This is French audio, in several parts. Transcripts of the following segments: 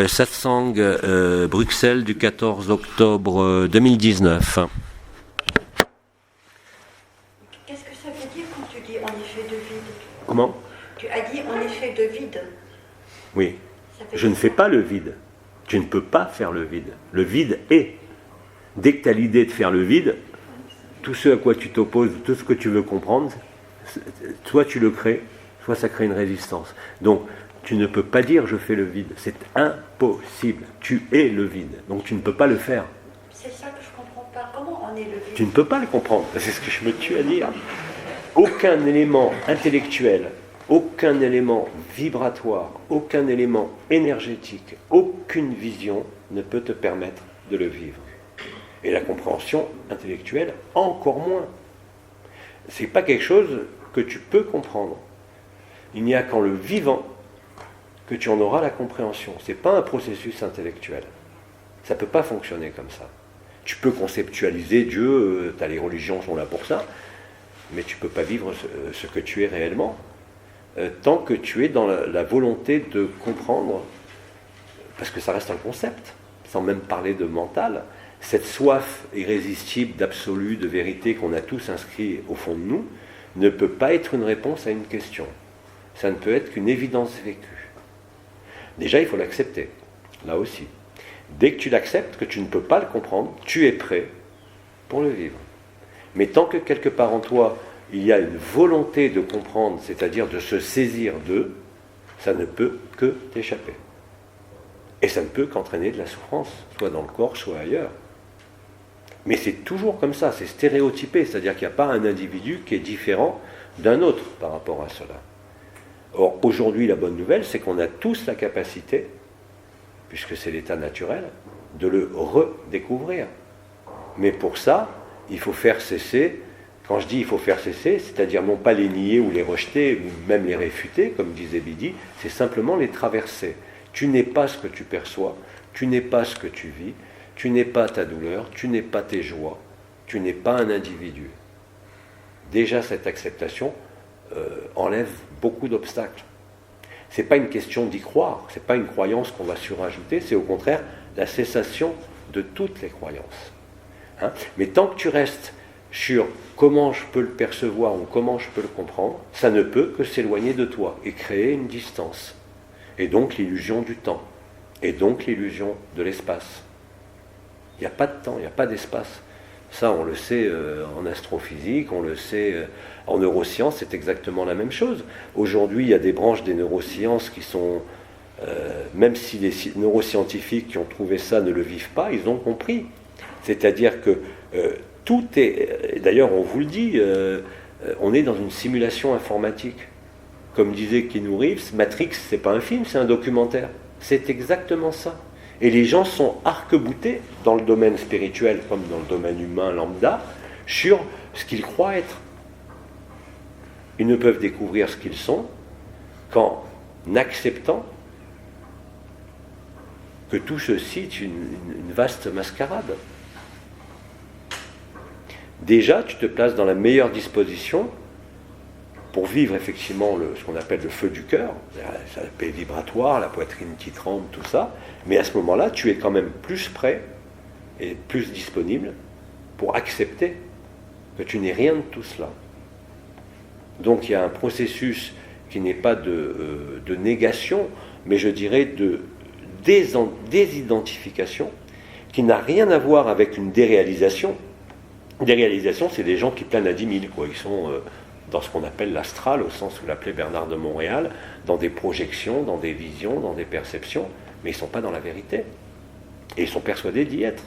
Satsang Bruxelles du 14 octobre 2019. Qu'est-ce que ça veut dire quand tu dis en effet de vide? Comment? Tu as dit en effet de vide. Oui. Je ne fais pas le vide. Tu ne peux pas faire le vide. Le vide est. Dès que tu as l'idée de faire le vide, tout ce à quoi tu t'opposes, tout ce que tu veux comprendre, soit tu le crées, soit ça crée une résistance. Donc, tu ne peux pas dire je fais le vide. C'est impossible. Tu es le vide. Donc, tu ne peux pas le faire. C'est ça que je ne comprends pas. Comment on est le vide? Tu ne peux pas le comprendre. C'est ce que je me tue à dire. Aucun élément intellectuel, aucun élément vibratoire, aucun élément énergétique, aucune vision ne peut te permettre de le vivre. Et la compréhension intellectuelle, encore moins. Ce n'est pas quelque chose que tu peux comprendre. Il n'y a qu'en le vivant que tu en auras la compréhension. Ce n'est pas un processus intellectuel. Ça ne peut pas fonctionner comme ça. Tu peux conceptualiser Dieu, les religions sont là pour ça, mais tu ne peux pas vivre ce que tu es réellement tant que tu es dans la volonté de comprendre, parce que ça reste un concept, sans même parler de mental. Cette soif irrésistible d'absolu, de vérité qu'on a tous inscrit au fond de nous, ne peut pas être une réponse à une question. Ça ne peut être qu'une évidence vécue. Déjà, il faut l'accepter, là aussi. Dès que tu l'acceptes, que tu ne peux pas le comprendre, tu es prêt pour le vivre. Mais tant que quelque part en toi, il y a une volonté de comprendre, c'est-à-dire de se saisir d'eux, ça ne peut que t'échapper. Et ça ne peut qu'entraîner de la souffrance, soit dans le corps, soit ailleurs. Mais c'est toujours comme ça, c'est stéréotypé, c'est-à-dire qu'il n'y a pas un individu qui est différent d'un autre par rapport à cela. Or, aujourd'hui, la bonne nouvelle, c'est qu'on a tous la capacité, puisque c'est l'état naturel, de le redécouvrir. Mais pour ça, il faut faire cesser, quand je dis il faut faire cesser, c'est-à-dire non pas les nier ou les rejeter, ou même les réfuter, comme disait Bidi, c'est simplement les traverser. Tu n'es pas ce que tu perçois, tu n'es pas ce que tu vis, tu n'es pas ta douleur, tu n'es pas tes joies, tu n'es pas un individu. Déjà, cette acceptation enlève beaucoup d'obstacles. Ce n'est pas une question d'y croire, ce n'est pas une croyance qu'on va surajouter, c'est au contraire la cessation de toutes les croyances. Hein? Mais tant que tu restes sur comment je peux le percevoir ou comment je peux le comprendre, ça ne peut que s'éloigner de toi et créer une distance. Et donc l'illusion du temps, et donc l'illusion de l'espace. Il n'y a pas de temps, il n'y a pas d'espace. Ça, on le sait en astrophysique, on le sait en neurosciences, c'est exactement la même chose. Aujourd'hui, il y a des branches des neurosciences qui sont, même si les neuroscientifiques qui ont trouvé ça ne le vivent pas, ils ont compris. C'est-à-dire que tout est... D'ailleurs, on vous le dit, on est dans une simulation informatique. Comme disait Keanu Reeves, Matrix, c'est pas un film, c'est un documentaire. C'est exactement ça. Et les gens sont arc-boutés dans le domaine spirituel comme dans le domaine humain lambda sur ce qu'ils croient être. Ils ne peuvent découvrir ce qu'ils sont qu'en acceptant que tout ceci est une vaste mascarade. Déjà, tu te places dans la meilleure disposition pour vivre effectivement ce qu'on appelle le feu du cœur, la paix vibratoire, la poitrine qui tremble, tout ça, mais à ce moment-là, tu es quand même plus prêt et plus disponible pour accepter que tu n'es rien de tout cela. Donc il y a un processus qui n'est pas de négation, mais je dirais de désidentification, qui n'a rien à voir avec une déréalisation. Déréalisation, c'est des gens qui planent à 10 000, quoi. Ils sont dans ce qu'on appelle l'astral, au sens où l'appelait Bernard de Montréal, dans des projections, dans des visions, dans des perceptions, mais ils ne sont pas dans la vérité. Et ils sont persuadés d'y être.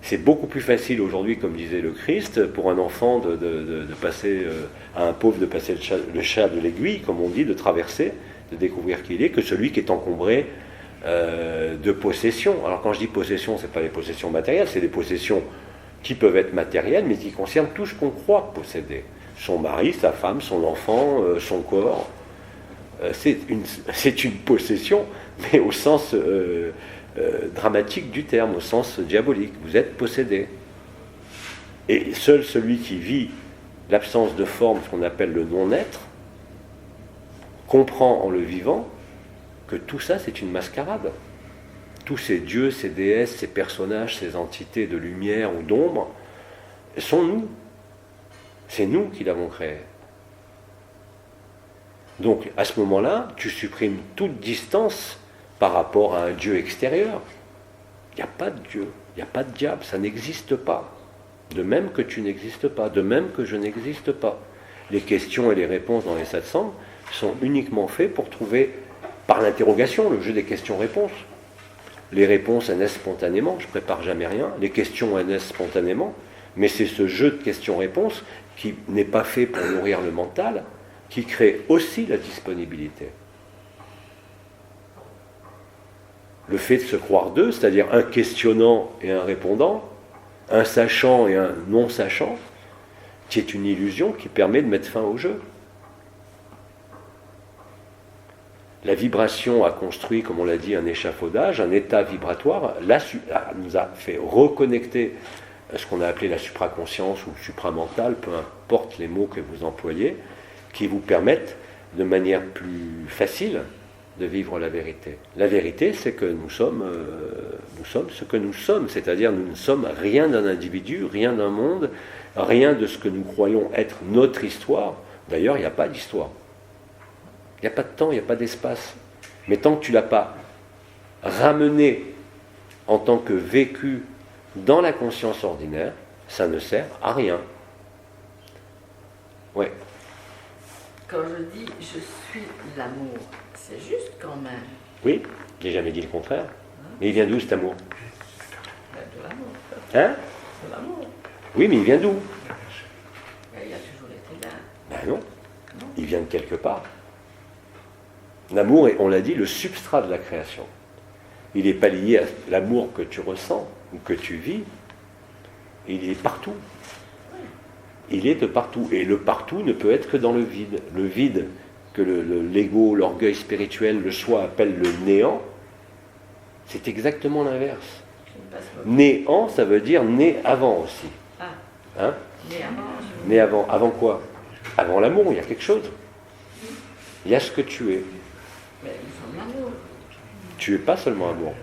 C'est beaucoup plus facile aujourd'hui, comme disait le Christ, pour un enfant de passer, à un pauvre de passer le chat de l'aiguille, comme on dit, de traverser, de découvrir qui il est, que celui qui est encombré de possessions. Alors quand je dis possession, ce n'est pas les possessions matérielles, c'est des possessions qui peuvent être matérielles, mais qui concernent tout ce qu'on croit posséder. Son mari, sa femme, son enfant, son corps. C'est une possession, mais au sens dramatique du terme, au sens diabolique. Vous êtes possédé. Et seul celui qui vit l'absence de forme, ce qu'on appelle le non-être, comprend en le vivant que tout ça c'est une mascarade. Tous ces dieux, ces déesses, ces personnages, ces entités de lumière ou d'ombre sont nous. C'est nous qui l'avons créé. Donc à ce moment-là, tu supprimes toute distance par rapport à un Dieu extérieur. Il n'y a pas de Dieu, il n'y a pas de diable, ça n'existe pas. De même que tu n'existes pas, de même que je n'existe pas. Les questions et les réponses dans les satsangs sont uniquement faits pour trouver, par l'interrogation, le jeu des questions-réponses. Les réponses naissent spontanément, je ne prépare jamais rien. Les questions naissent spontanément, mais c'est ce jeu de questions-réponses qui n'est pas fait pour nourrir le mental, qui crée aussi la disponibilité. Le fait de se croire deux, c'est-à-dire un questionnant et un répondant, un sachant et un non-sachant, qui est une illusion qui permet de mettre fin au jeu. La vibration a construit, comme on l'a dit, un échafaudage, un état vibratoire, nous a fait reconnecter ce qu'on a appelé la supraconscience ou le supramental, peu importe les mots que vous employez, qui vous permettent de manière plus facile de vivre la vérité. La vérité, c'est que nous sommes ce que nous sommes, c'est-à-dire nous ne sommes rien d'un individu, rien d'un monde, rien de ce que nous croyons être notre histoire. D'ailleurs, il n'y a pas d'histoire. Il n'y a pas de temps, il n'y a pas d'espace. Mais tant que tu ne l'as pas ramené en tant que vécu dans la conscience ordinaire, ça ne sert à rien. Ouais. Quand je dis « je suis l'amour », c'est juste quand même. Oui, je n'ai jamais dit le contraire. Mais il vient d'où cet amour? De l'amour. Hein? De l'amour. Oui, mais il vient d'où? Il a toujours été là. Ben non, il vient de quelque part. L'amour est, on l'a dit, le substrat de la création. Il n'est pas lié à l'amour que tu ressens ou que tu vis. Il est partout. Il est de partout. Et le partout ne peut être que dans le vide. Le vide que l'ego, l'orgueil spirituel, le soi appelle le néant, c'est exactement l'inverse. Néant, ça veut dire né avant aussi. Ah. Hein? Né avant. Né avant. Avant quoi? Avant l'amour, il y a quelque chose. Il y a ce que tu es. Mais nous sommes l'amour. Tu n'es pas seulement amour.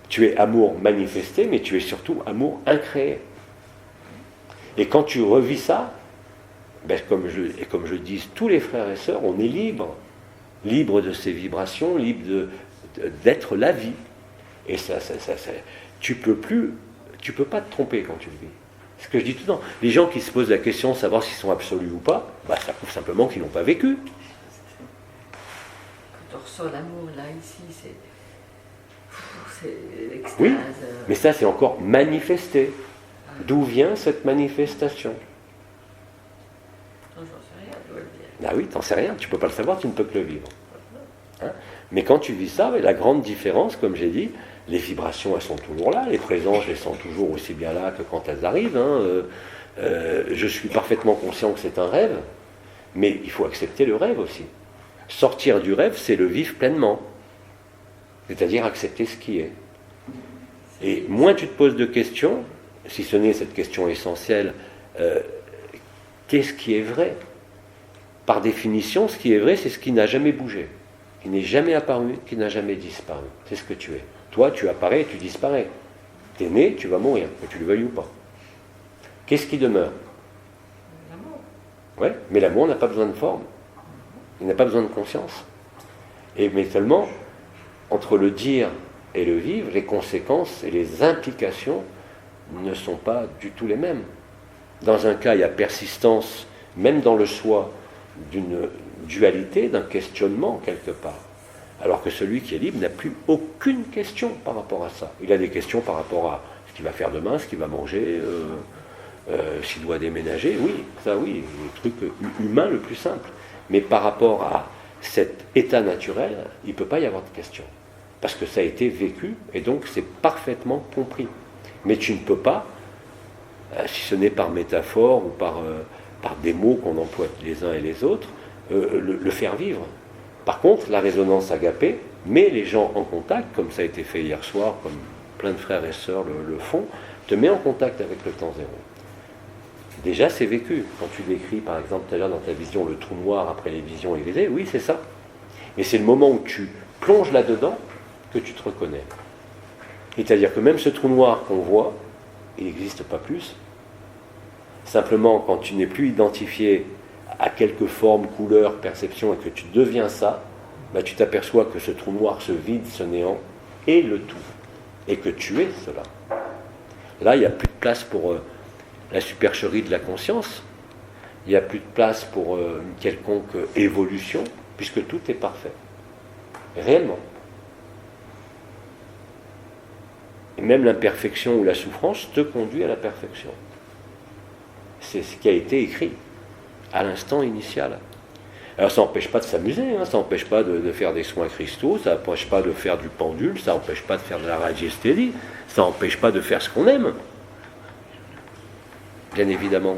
Tu es amour manifesté, mais tu es surtout amour incréé. Et quand tu revis ça, ben comme je dis, tous les frères et sœurs, on est libre. Libre de ces vibrations, libre d'être la vie. Et ça, tu peux pas te tromper quand tu le vis. C'est ce que je dis tout le temps. Les gens qui se posent la question de savoir s'ils sont absolus ou pas, ben ça prouve simplement qu'ils n'ont pas vécu. Quand on ressent l'amour, là, ici, c'est l'extase. Oui, mais ça c'est encore manifesté. D'où vient cette manifestation? Non, j'en sais rien, je dois le dire. Ah oui, t'en sais rien, tu ne peux pas le savoir, tu ne peux que le vivre. Hein? Mais quand tu vis ça, la grande différence, comme j'ai dit, les vibrations, elles sont toujours là, les présences, je les sens toujours aussi bien là que quand elles arrivent. Hein. Je suis parfaitement conscient que c'est un rêve, mais il faut accepter le rêve aussi. Sortir du rêve, c'est le vivre pleinement. C'est-à-dire accepter ce qui est. Et moins tu te poses de questions, si ce n'est cette question essentielle, qu'est-ce qui est vrai? Par définition, ce qui est vrai, c'est ce qui n'a jamais bougé, qui n'est jamais apparu, qui n'a jamais disparu. C'est ce que tu es. Toi, tu apparais et tu disparais. Tu es né, tu vas mourir, que tu le veuilles ou pas. Qu'est-ce qui demeure? L'amour. Ouais, mais l'amour n'a pas besoin de forme. Il n'a pas besoin de conscience. Mais seulement, entre le dire et le vivre, les conséquences et les implications ne sont pas du tout les mêmes. Dans un cas, il y a persistance, même dans le soi, d'une dualité, d'un questionnement quelque part. Alors que celui qui est libre n'a plus aucune question par rapport à ça. Il a des questions par rapport à ce qu'il va faire demain, ce qu'il va manger, s'il doit déménager. Oui, ça oui, le truc humain le plus simple. Mais par rapport à cet état naturel, il ne peut pas y avoir de question. Parce que ça a été vécu, et donc c'est parfaitement compris. Mais tu ne peux pas, si ce n'est par métaphore ou par des mots qu'on emploie les uns et les autres, le faire vivre. Par contre, la résonance agapée met les gens en contact, comme ça a été fait hier soir, comme plein de frères et sœurs le font, te met en contact avec le temps zéro. Déjà, c'est vécu. Quand tu décris, par exemple, tout à l'heure dans ta vision, le trou noir après les visions éveillées, oui, c'est ça. Mais c'est le moment où tu plonges là-dedans que tu te reconnais. C'est-à-dire que même ce trou noir qu'on voit, il n'existe pas plus. Simplement, quand tu n'es plus identifié à quelque forme, couleur, perception, et que tu deviens ça, bah, tu t'aperçois que ce trou noir, ce vide, ce néant, est le tout. Et que tu es cela. Là, il n'y a plus de place pour la supercherie de la conscience. Il n'y a plus de place pour une quelconque évolution, puisque tout est parfait. Réellement. Et même l'imperfection ou la souffrance te conduit à la perfection. C'est ce qui a été écrit à l'instant initial. Alors ça n'empêche pas de s'amuser, ça n'empêche pas de faire des soins cristaux, ça n'empêche pas de faire du pendule, ça n'empêche pas de faire de la radiesthésie, ça n'empêche pas de faire ce qu'on aime. Bien évidemment.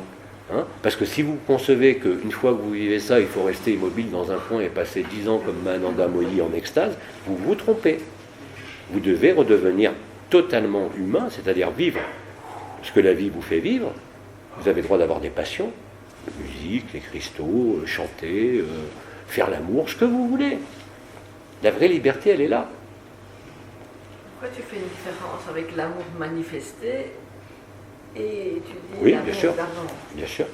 Parce que si vous concevez qu'une fois que vous vivez ça, il faut rester immobile dans un coin et passer 10 ans comme Mahananda Mohi en extase, vous vous trompez. Vous devez redevenir totalement humain, c'est-à-dire vivre ce que la vie vous fait vivre. Vous avez le droit d'avoir des passions, la musique, les cristaux, chanter, faire l'amour, ce que vous voulez. La vraie liberté, elle est là. Pourquoi tu fais une différence avec l'amour manifesté et tu dis oui, l'amour bien sûr. d'avant? Bien sûr.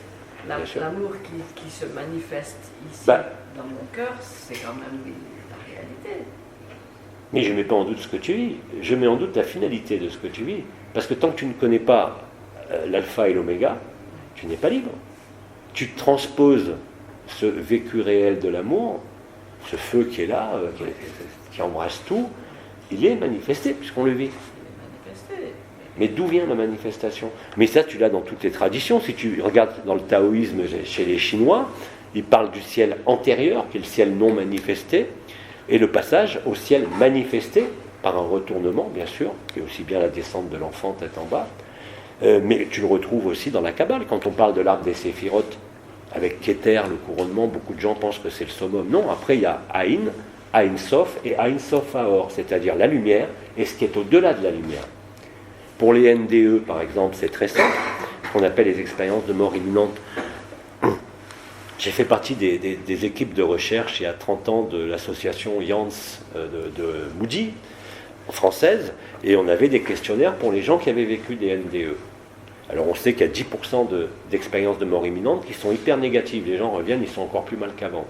L'amour qui se manifeste ici dans mon cœur, c'est quand même la réalité. Mais je ne mets pas en doute ce que tu vis. Je mets en doute la finalité de ce que tu vis. Parce que tant que tu ne connais pas l'alpha et l'oméga, tu n'es pas libre. Tu transposes ce vécu réel de l'amour, ce feu qui est là, qui embrasse tout, il est manifesté puisqu'on le vit. Il est manifesté. Mais d'où vient la manifestation? Mais ça, tu l'as dans toutes les traditions. Si tu regardes dans le taoïsme chez les Chinois, ils parlent du ciel antérieur, qui est le ciel non manifesté, et le passage au ciel manifesté, par un retournement, bien sûr, qui est aussi bien la descente de l'enfant tête en bas. Mais tu le retrouves aussi dans la Kabbale. Quand on parle de l'arbre des séphirotes, avec Keter, le couronnement, beaucoup de gens pensent que c'est le summum. Non, après il y a Aïn, Aïn Sof et Aïn Sof Aor, c'est-à-dire la lumière et ce qui est au-delà de la lumière. Pour les NDE, par exemple, c'est très simple, ce qu'on appelle les expériences de mort imminente. J'ai fait partie des équipes de recherche il y a 30 ans de l'association Jans de Moody, française, et on avait des questionnaires pour les gens qui avaient vécu des NDE. Alors on sait qu'il y a 10% d'expériences de mort imminente qui sont hyper négatives. Les gens reviennent, ils sont encore plus mal qu'avant.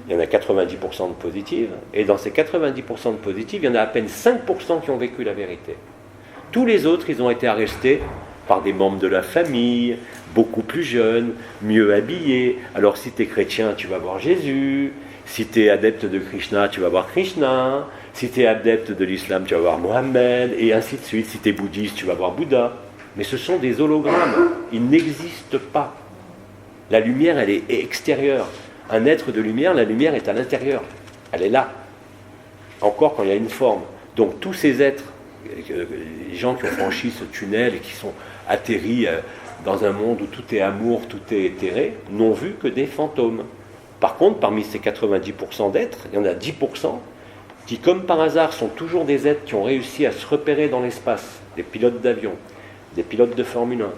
Il y en a 90% de positives, et dans ces 90% de positives, il y en a à peine 5% qui ont vécu la vérité. Tous les autres, ils ont été arrestés par des membres de la famille, beaucoup plus jeunes, mieux habillés. Alors si tu es chrétien, tu vas voir Jésus. Si tu es adepte de Krishna, tu vas voir Krishna. Si tu es adepte de l'islam, tu vas voir Mohammed, et ainsi de suite. Si tu es bouddhiste, tu vas voir Bouddha. Mais ce sont des hologrammes. Ils n'existent pas. La lumière, elle est extérieure. Un être de lumière, la lumière est à l'intérieur. Elle est là. Encore quand il y a une forme. Donc tous ces êtres, les gens qui ont franchi ce tunnel et qui sont atterris dans un monde où tout est amour, tout est éthéré, n'ont vu que des fantômes. Par contre, parmi ces 90% d'êtres, il y en a 10% qui, comme par hasard, sont toujours des êtres qui ont réussi à se repérer dans l'espace. Des pilotes d'avion, des pilotes de Formule 1,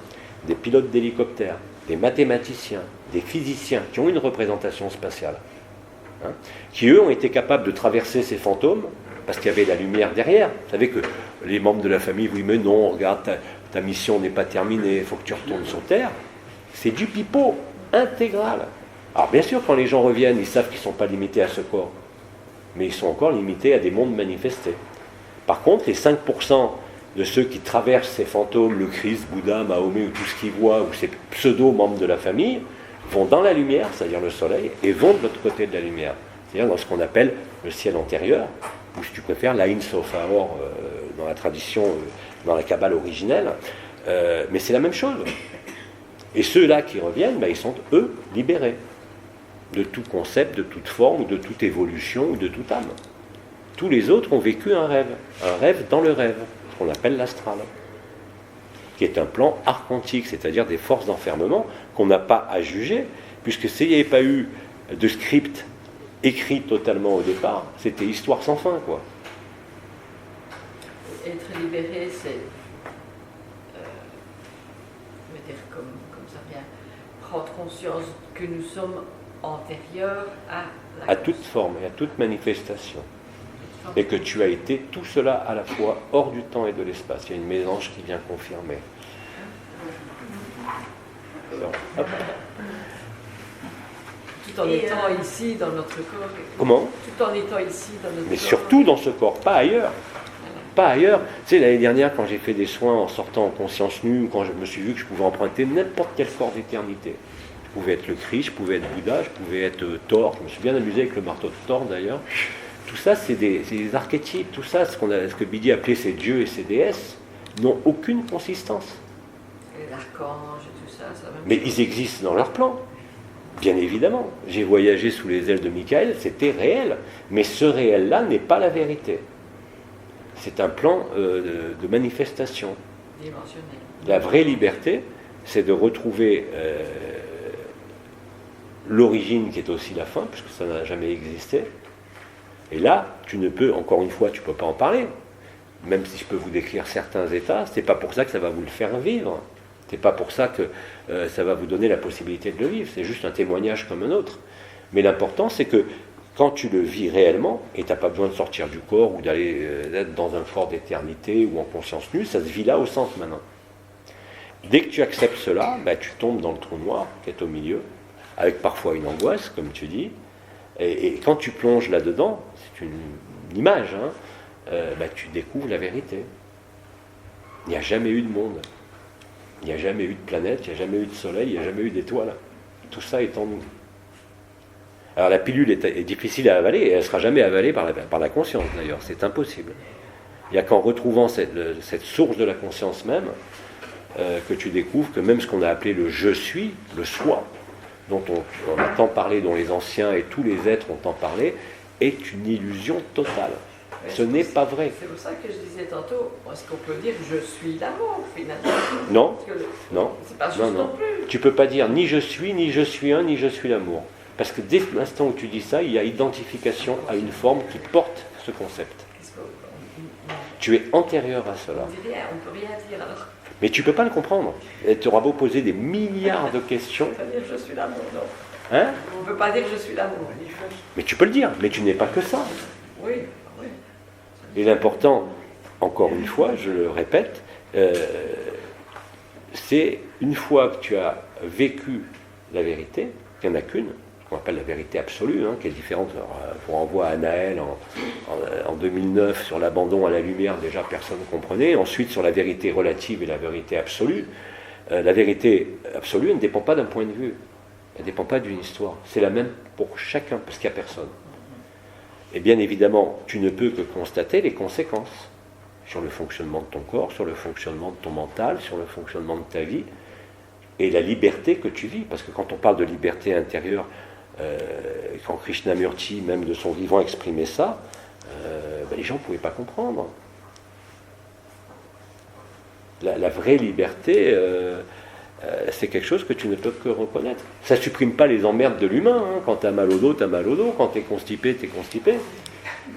des pilotes d'hélicoptères, des mathématiciens, des physiciens qui ont une représentation spatiale, qui eux ont été capables de traverser ces fantômes parce qu'il y avait la lumière derrière. Vous savez que les membres de la famille, oui mais non, regarde, ta mission n'est pas terminée, il faut que tu retournes sur Terre. C'est du pipeau intégral. Alors bien sûr, quand les gens reviennent, ils savent qu'ils ne sont pas limités à ce corps, mais ils sont encore limités à des mondes manifestés. Par contre, les 5% de ceux qui traversent ces fantômes, le Christ, Bouddha, Mahomet ou tout ce qu'ils voient, ou ces pseudo-membres de la famille, vont dans la lumière, c'est-à-dire le soleil, et vont de l'autre côté de la lumière, c'est-à-dire dans ce qu'on appelle le ciel antérieur, ou si tu préfères, l'Aïn Sof Aor dans la tradition, dans la Kabbale originelle, mais c'est la même chose. Et ceux-là qui reviennent, ils sont, eux, libérés de tout concept, de toute forme, de toute évolution, ou de toute âme. Tous les autres ont vécu un rêve dans le rêve, ce qu'on appelle l'astral, qui est un plan archontique, c'est-à-dire des forces d'enfermement qu'on n'a pas à juger, puisque s'il n'y avait pas eu de script écrit totalement au départ, c'était histoire sans fin, quoi. Être libéré, c'est, je veux dire, comme ça vient, prendre conscience que nous sommes antérieure à la à toute forme et à toute manifestation. Et que tu as été tout cela à la fois hors du temps et de l'espace. Il y a une mélange qui vient confirmer. Alors, hop. Tout en étant ici dans notre corps. Comment ? Tout en étant ici dans notre corps. Mais surtout dans ce corps, pas ailleurs. Pas ailleurs. Tu sais, l'année dernière, quand j'ai fait des soins en sortant en conscience nue, ou quand je me suis vu que je pouvais emprunter n'importe quel corps d'éternité. Je pouvais être le Christ, je pouvais être Bouddha, je pouvais être Thor. Je me suis bien amusé avec le marteau de Thor d'ailleurs. Tout ça, c'est des archétypes. Tout ça, ce que Bidi appelait ses dieux et ses déesses, n'ont aucune consistance. Et l'archange et tout ça, ça même. Mais ils existent dans leur plan. Bien évidemment. J'ai voyagé sous les ailes de Michael, c'était réel. Mais ce réel-là n'est pas la vérité. C'est un plan de manifestation. Dimensionnel. La vraie liberté, c'est de retrouver l'origine qui est aussi la fin, puisque ça n'a jamais existé. Et là, tu ne peux, encore une fois, tu ne peux pas en parler. Même si je peux vous décrire certains états, ce n'est pas pour ça que ça va vous le faire vivre. Ce n'est pas pour ça que ça va vous donner la possibilité de le vivre. C'est juste un témoignage comme un autre. Mais l'important, c'est que quand tu le vis réellement, et tu n'as pas besoin de sortir du corps ou d'aller être dans un corps d'éternité ou en conscience nue, ça se vit là au centre maintenant. Dès que tu acceptes cela, bah, tu tombes dans le trou noir qui est au milieu, avec parfois une angoisse, comme tu dis. Et quand tu plonges là-dedans, c'est une image, hein, bah, tu découvres la vérité. Il n'y a jamais eu de monde. Il n'y a jamais eu de planète, il n'y a jamais eu de soleil, il n'y a jamais eu d'étoiles. Tout ça est en nous. Alors la pilule est difficile à avaler, et elle ne sera jamais avalée par la conscience d'ailleurs, c'est impossible. Il n'y a qu'en retrouvant cette source de la conscience même, que tu découvres que même ce qu'on a appelé le « je suis », le « soi », dont on a tant parlé, dont les anciens et tous les êtres ont tant parlé, est une illusion totale. Ce n'est pas vrai. C'est pour ça que je disais tantôt, est-ce qu'on peut dire je suis l'amour finalement? Non, Parce que non, c'est pas juste non, non non. plus. Tu ne peux pas dire ni je suis, ni je suis un, ni je suis l'amour. Parce que dès l'instant où tu dis ça, il y a identification à une forme qui porte ce concept. Qu'est-ce qu'on- Tu es antérieur à cela. on dit rien, on peut rien dire alors. Mais tu ne peux pas le comprendre. Et tu auras beau poser des milliards de questions. On peut pas dire je suis l'amour, non. Hein? On ne peut pas dire je suis l'amour. Mais tu peux le dire, mais tu n'es pas que ça. Oui, oui. Et l'important, encore une fois, je le répète, c'est une fois que tu as vécu la vérité, qu'il n'y en a qu'une, qu'on appelle la vérité absolue, hein, qui est différente. On renvoie à Anaël en 2009 sur l'abandon à la lumière, déjà personne ne comprenait. Ensuite sur la vérité relative et la vérité absolue. La vérité absolue, elle ne dépend pas d'un point de vue, elle ne dépend pas d'une histoire. C'est la même pour chacun, parce qu'il n'y a personne. Et bien évidemment, tu ne peux que constater les conséquences sur le fonctionnement de ton corps, sur le fonctionnement de ton mental, sur le fonctionnement de ta vie, et la liberté que tu vis. Parce que quand on parle de liberté intérieure, quand Krishnamurti, même de son vivant, exprimait ça, les gens ne pouvaient pas comprendre. La vraie liberté, c'est quelque chose que tu ne peux que reconnaître. Ça ne supprime pas les emmerdes de l'humain. Hein. Quand tu as mal au dos, tu as mal au dos. Quand tu es constipé, tu es constipé.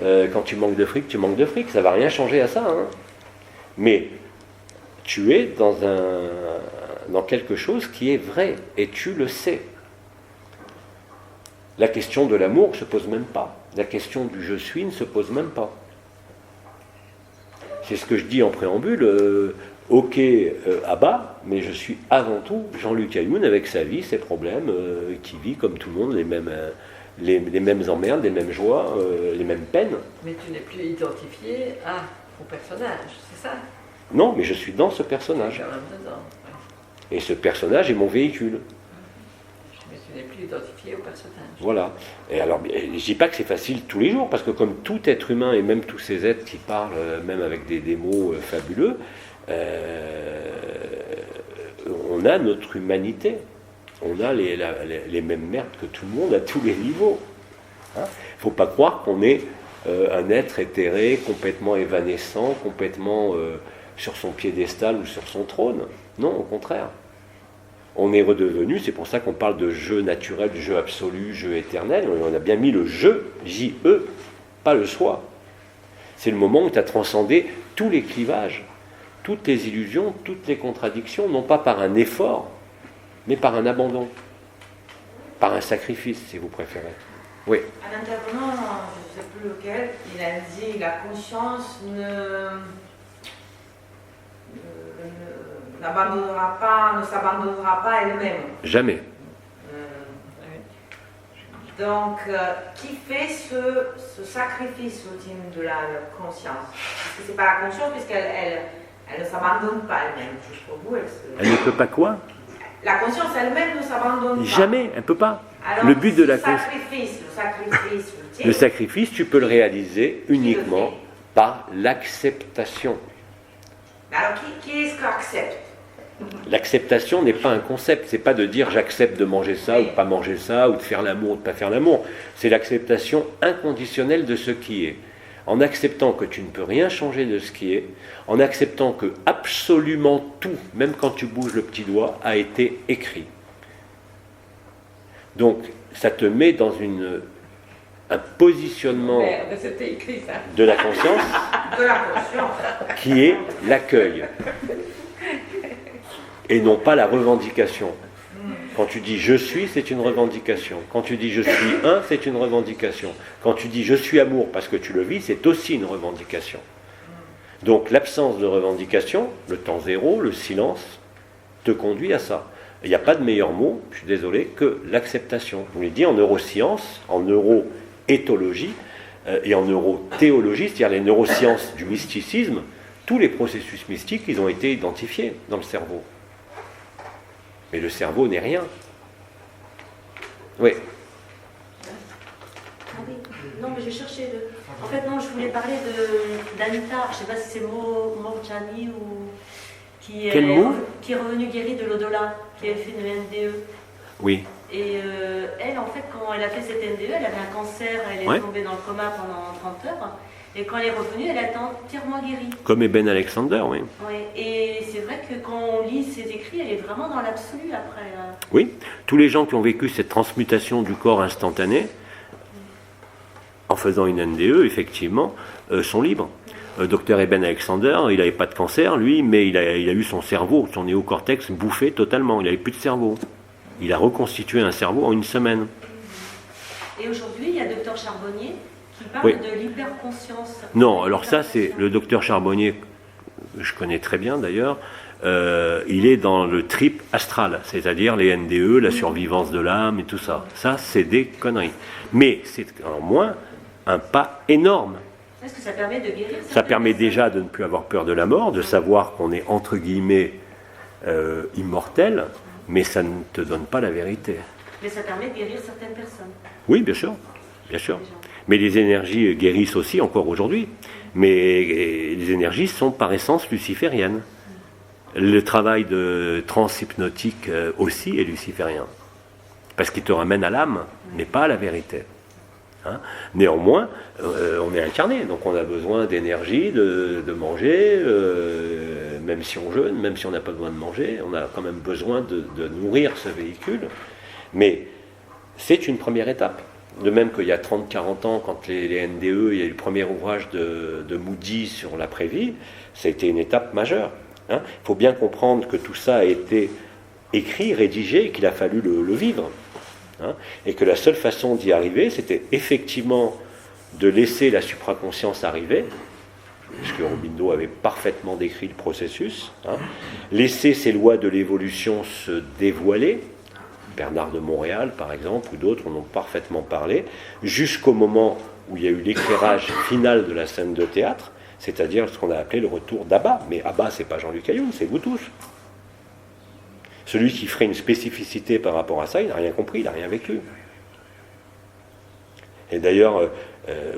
Quand tu manques de fric, tu manques de fric. Ça ne va rien changer à ça. Hein. Mais tu es dans quelque chose qui est vrai. Et tu le sais. La question de l'amour ne se pose même pas. La question du « je suis » ne se pose même pas. C'est ce que je dis en préambule. Ok, Abba, mais je suis avant tout Jean-Luc Ayoun avec sa vie, ses problèmes, qui vit comme tout le monde les mêmes emmerdes, les mêmes joies, les mêmes peines. Mais tu n'es plus identifié au personnage, c'est ça? Non, mais je suis dans ce personnage. Tu es quand même dedans. Ouais. Et ce personnage est mon véhicule. Mais tu n'es plus identifié au personnage. Voilà. Et alors, je ne dis pas que c'est facile tous les jours, parce que comme tout être humain, et même tous ces êtres qui parlent, même avec des mots fabuleux, on a notre humanité. On a les mêmes merdes que tout le monde à tous les niveaux. Il ne faut pas croire qu'on est un être éthéré, complètement évanescent, complètement sur son piédestal ou sur son trône. Non, au contraire. On est redevenu, c'est pour ça qu'on parle de jeu naturel, jeu absolu, jeu éternel. On a bien mis le jeu, J-E, pas le soi. C'est le moment où tu as transcendé tous les clivages, toutes les illusions, toutes les contradictions, non pas par un effort, mais par un abandon. par un sacrifice, si vous préférez. Oui. Un intervenant, je ne sais plus lequel, il a dit la conscience ne s'abandonnera pas elle-même. Jamais. Donc, qui fait ce sacrifice ultime de la conscience? Parce que c'est pas la conscience, puisqu'elle ne s'abandonne pas elle-même. Jusqu'au bout, elle ne peut pas quoi? La conscience elle-même ne s'abandonne pas. Jamais, elle ne peut pas. Alors, le but de la conscience. Le sacrifice, tu peux le réaliser uniquement par l'acceptation. Alors, qui est-ce qui accepte? L'acceptation n'est pas un concept, c'est pas de dire j'accepte de manger ça ou de pas manger ça, ou de faire l'amour ou de pas faire l'amour. C'est l'acceptation inconditionnelle de ce qui est. En acceptant que tu ne peux rien changer de ce qui est, en acceptant que absolument tout, même quand tu bouges le petit doigt, a été écrit. Donc, ça te met dans un positionnement de la conscience qui est l'accueil et non pas la revendication. Quand tu dis je suis, c'est une revendication. Quand tu dis je suis un, c'est une revendication. Quand tu dis je suis amour parce que tu le vis, c'est aussi une revendication. Donc l'absence de revendication, le temps zéro, le silence, te conduit à ça. Il n'y a pas de meilleur mot, je suis désolé, que l'acceptation. Je vous l'ai dit, en neurosciences, en neuroéthologie et en neurothéologie, c'est-à-dire les neurosciences du mysticisme, tous les processus mystiques, ils ont été identifiés dans le cerveau. Mais le cerveau n'est rien. Oui. Ah oui. Non, mais je cherchais En fait, non, je voulais parler d'Anita, je ne sais pas si c'est Morjani ou... qui est revenu guéri de l'Odola, qui a fait une NDE. Oui. Et elle, en fait, quand elle a fait cette NDE, elle avait un cancer, elle est tombée dans le coma pendant 30 heures. Et quand elle est revenue, elle est entièrement guérie. Comme Eben Alexander, oui. Oui, et c'est vrai que quand on lit ses écrits, elle est vraiment dans l'absolu après. Oui, tous les gens qui ont vécu cette transmutation du corps instantanée, en faisant une NDE, effectivement, sont libres. Docteur Eben Alexander, il n'avait pas de cancer, lui, mais il a eu son cerveau, son néocortex bouffé totalement. Il n'avait plus de cerveau. Il a reconstitué un cerveau en une semaine. Et aujourd'hui, il y a Docteur Charbonnier qui parle de l'hyperconscience. Non, alors ça, c'est le docteur Charbonnier, je connais très bien d'ailleurs, il est dans le trip astral, c'est-à-dire les NDE, la survivance de l'âme et tout ça. Ça, c'est des conneries. Mais c'est en moins un pas énorme. Est-ce que ça permet de guérir? Ça permet déjà de ne plus avoir peur de la mort, de savoir qu'on est entre guillemets immortel, mais ça ne te donne pas la vérité. Mais ça permet de guérir certaines personnes. Oui, bien sûr, bien sûr. Mais les énergies guérissent aussi encore aujourd'hui. Mais les énergies sont par essence lucifériennes. Le travail de transhypnotique aussi est luciférien. Parce qu'il te ramène à l'âme, mais pas à la vérité. Hein? Néanmoins, on est incarné, donc on a besoin d'énergie, de manger, même si on jeûne, même si on n'a pas besoin de manger, on a quand même besoin de nourrir ce véhicule. Mais c'est une première étape. De même qu'il y a 30-40 ans, quand les NDE, il y a eu le premier ouvrage de Moody sur l'après-vie, ça a été une étape majeure. Il faut bien comprendre que tout ça a été écrit, rédigé, et qu'il a fallu le vivre. Et que la seule façon d'y arriver, c'était effectivement de laisser la supraconscience arriver, puisque Aurobindo avait parfaitement décrit le processus, laisser ces lois de l'évolution se dévoiler. Bernard de Montréal, par exemple, ou d'autres en ont parfaitement parlé, jusqu'au moment où il y a eu l'éclairage final de la scène de théâtre, c'est-à-dire ce qu'on a appelé le retour d'Abba. Mais Abba, c'est pas Jean-Luc Ayoun, c'est vous tous. Celui qui ferait une spécificité par rapport à ça, il n'a rien compris, il n'a rien vécu. Et d'ailleurs,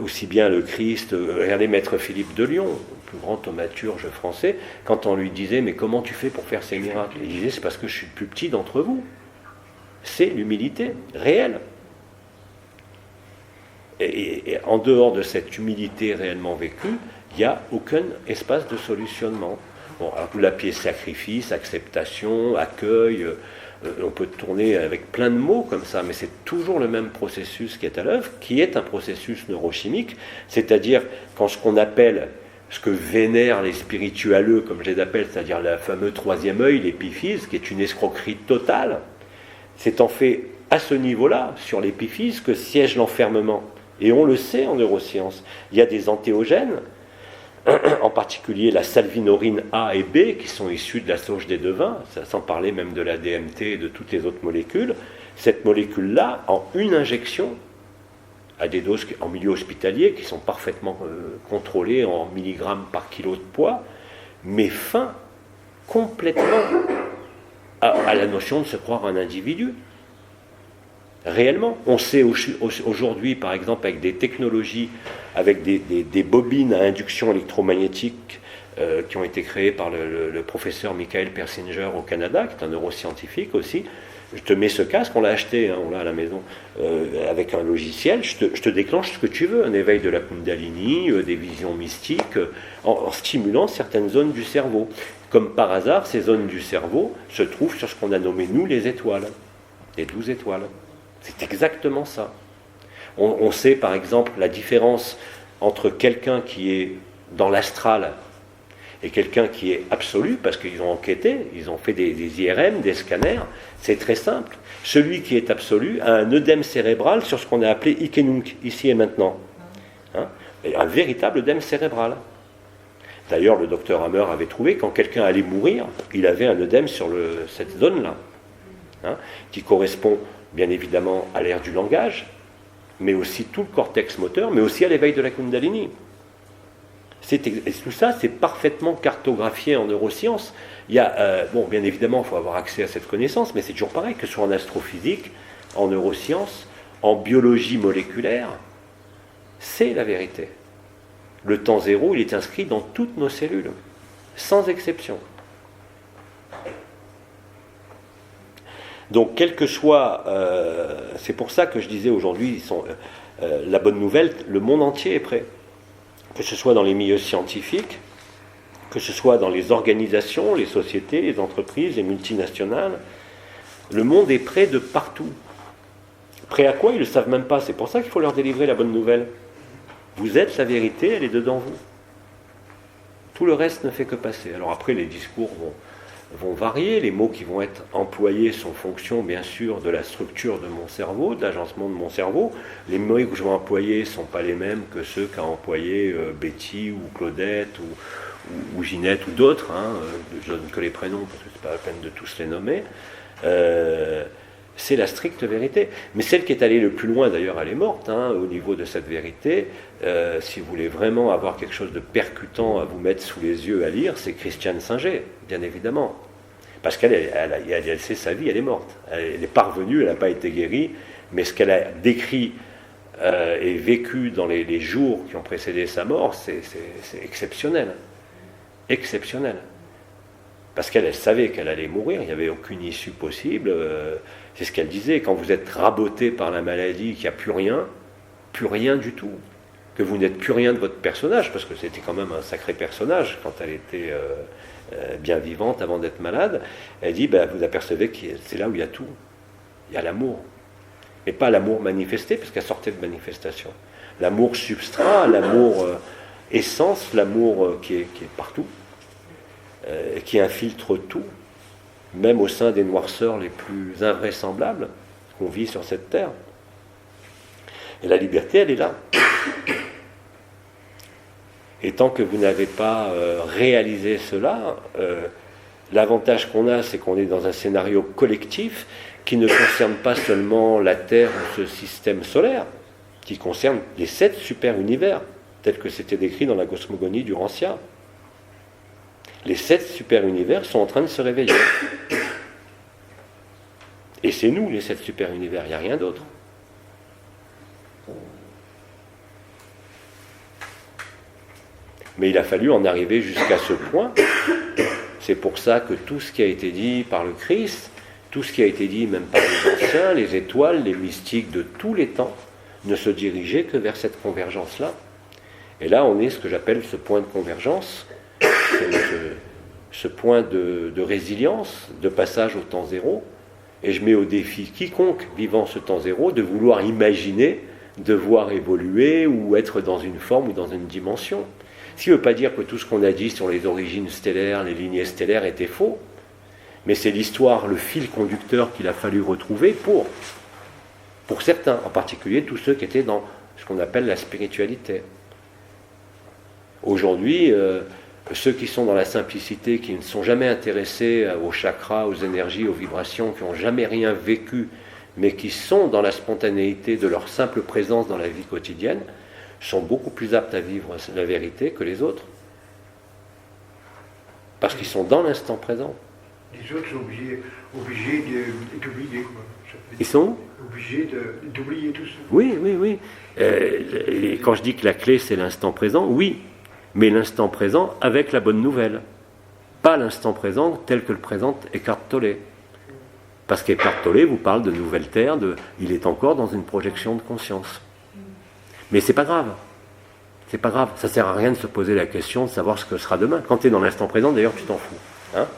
aussi bien le Christ, regardez Maître Philippe de Lyon, le plus grand thaumaturge français, quand on lui disait « Mais comment tu fais pour faire ces miracles ?» Il disait « C'est parce que je suis le plus petit d'entre vous. » C'est l'humilité réelle. Et en dehors de cette humilité réellement vécue, il n'y a aucun espace de solutionnement. Bon, alors vous l'appelez sacrifice, acceptation, accueil, on peut tourner avec plein de mots comme ça, mais c'est toujours le même processus qui est à l'œuvre, qui est un processus neurochimique, c'est-à-dire quand ce qu'on appelle, ce que vénèrent les spiritualeux, comme je les appelle, c'est-à-dire le fameux troisième œil, l'épiphyse, qui est une escroquerie totale, c'est en fait à ce niveau-là, sur l'épiphyse, que siège l'enfermement. Et on le sait en neurosciences. Il y a des antéogènes, en particulier la salvinorine A et B, qui sont issus de la sauge des devins, sans parler même de la DMT et de toutes les autres molécules. Cette molécule-là, en une injection, à des doses en milieu hospitalier, qui sont parfaitement contrôlées en milligrammes par kilo de poids, met fin complètement à la notion de se croire un individu. Réellement. On sait aujourd'hui, par exemple, avec des technologies, avec des bobines à induction électromagnétique qui ont été créées par le professeur Michael Persinger au Canada, qui est un neuroscientifique aussi. Je te mets ce casque, on l'a acheté, on l'a à la maison, avec un logiciel, je te déclenche ce que tu veux, un éveil de la Kundalini, des visions mystiques, en stimulant certaines zones du cerveau. Comme par hasard, ces zones du cerveau se trouvent sur ce qu'on a nommé, nous, les étoiles, les 12 étoiles. C'est exactement ça. On sait par exemple la différence entre quelqu'un qui est dans l'astral et quelqu'un qui est absolu, parce qu'ils ont enquêté, ils ont fait des IRM, des scanners. C'est très simple. Celui qui est absolu a un œdème cérébral sur ce qu'on a appelé Ikenunk, ici et maintenant. Et un véritable œdème cérébral. D'ailleurs, le docteur Hammer avait trouvé, quand quelqu'un allait mourir, il avait un œdème sur cette zone-là, qui correspond bien évidemment à l'ère du langage, mais aussi tout le cortex moteur, mais aussi à l'éveil de la Kundalini. Et tout ça, c'est parfaitement cartographié en neurosciences. Il y a, bien évidemment, il faut avoir accès à cette connaissance, mais c'est toujours pareil, que ce soit en astrophysique, en neurosciences, en biologie moléculaire, c'est la vérité. Le temps zéro, il est inscrit dans toutes nos cellules, sans exception. Donc, quel que soit, c'est pour ça que je disais aujourd'hui, la bonne nouvelle, le monde entier est prêt. Que ce soit dans les milieux scientifiques, que ce soit dans les organisations, les sociétés, les entreprises, les multinationales, le monde est prêt de partout. Prêt à quoi? Ils ne le savent même pas. C'est pour ça qu'il faut leur délivrer la bonne nouvelle. Vous êtes la vérité, elle est dedans vous. Tout le reste ne fait que passer. Alors après, les discours vont varier, les mots qui vont être employés sont fonction bien sûr de la structure de mon cerveau, de l'agencement de mon cerveau. Les mots que je vais employer ne sont pas les mêmes que ceux qu'a employé Betty ou Claudette ou Ginette ou d'autres, je donne que les prénoms parce que c'est pas la peine de tous les nommer. C'est la stricte vérité. Mais celle qui est allée le plus loin d'ailleurs, elle est morte au niveau de cette vérité. Si vous voulez vraiment avoir quelque chose de percutant à vous mettre sous les yeux à lire, c'est Christiane Singer, bien évidemment. Parce qu'elle sait sa vie, elle est morte. Elle est parvenue, elle n'a pas été guérie, mais ce qu'elle a décrit et vécu dans les jours qui ont précédé sa mort, c'est exceptionnel. Exceptionnel. Parce qu'elle savait qu'elle allait mourir, il n'y avait aucune issue possible. C'est ce qu'elle disait, quand vous êtes raboté par la maladie, qu'il n'y a plus rien du tout, que vous n'êtes plus rien de votre personnage, parce que c'était quand même un sacré personnage quand elle était bien vivante avant d'être malade, elle dit, vous apercevez que c'est là où il y a tout. Il y a l'amour. Mais pas l'amour manifesté, parce qu'elle sortait de manifestation. L'amour substrat, l'amour essence, l'amour qui est partout, qui infiltre tout, même au sein des noirceurs les plus invraisemblables qu'on vit sur cette terre. Et la liberté, elle est là. Et tant que vous n'avez pas réalisé cela, l'avantage qu'on a, c'est qu'on est dans un scénario collectif qui ne concerne pas seulement la Terre ou ce système solaire, qui concerne les 7 super-univers, tels que c'était décrit dans la cosmogonie du Rancia. Les 7 super-univers sont en train de se réveiller. Et c'est nous, les 7 super-univers, il n'y a rien d'autre. Mais il a fallu en arriver jusqu'à ce point. C'est pour ça que tout ce qui a été dit par le Christ, tout ce qui a été dit même par les anciens, les étoiles, les mystiques de tous les temps, ne se dirigeaient que vers cette convergence-là. Et là, on est ce que j'appelle ce point de convergence, ce point de résilience, de passage au temps zéro. Et je mets au défi quiconque vivant ce temps zéro de vouloir imaginer, devoir évoluer ou être dans une forme ou dans une dimension. Ce qui ne veut pas dire que tout ce qu'on a dit sur les origines stellaires, les lignées stellaires était faux, mais c'est l'histoire, le fil conducteur qu'il a fallu retrouver pour Pour certains, en particulier tous ceux qui étaient dans ce qu'on appelle la spiritualité. Aujourd'hui, ceux qui sont dans la simplicité, qui ne sont jamais intéressés aux chakras, aux énergies, aux vibrations, qui n'ont jamais rien vécu, mais qui sont dans la spontanéité de leur simple présence dans la vie quotidienne, sont beaucoup plus aptes à vivre la vérité que les autres. Parce qu'ils sont dans l'instant présent. Les autres sont obligés d'oublier, quoi. Ils sont obligés d'oublier tout ça. Oui, oui, oui. Et quand je dis que la clé, c'est l'instant présent, oui. Mais l'instant présent avec la bonne nouvelle. Pas l'instant présent tel que le présente Eckhart Tolle. Parce qu'Eckhart Tolle vous parle de nouvelle terre, il est encore dans une projection de conscience. Mais c'est pas grave. C'est pas grave. Ça sert à rien de se poser la question de savoir ce que sera demain. Quand tu es dans l'instant présent, d'ailleurs, tu t'en fous. Hein,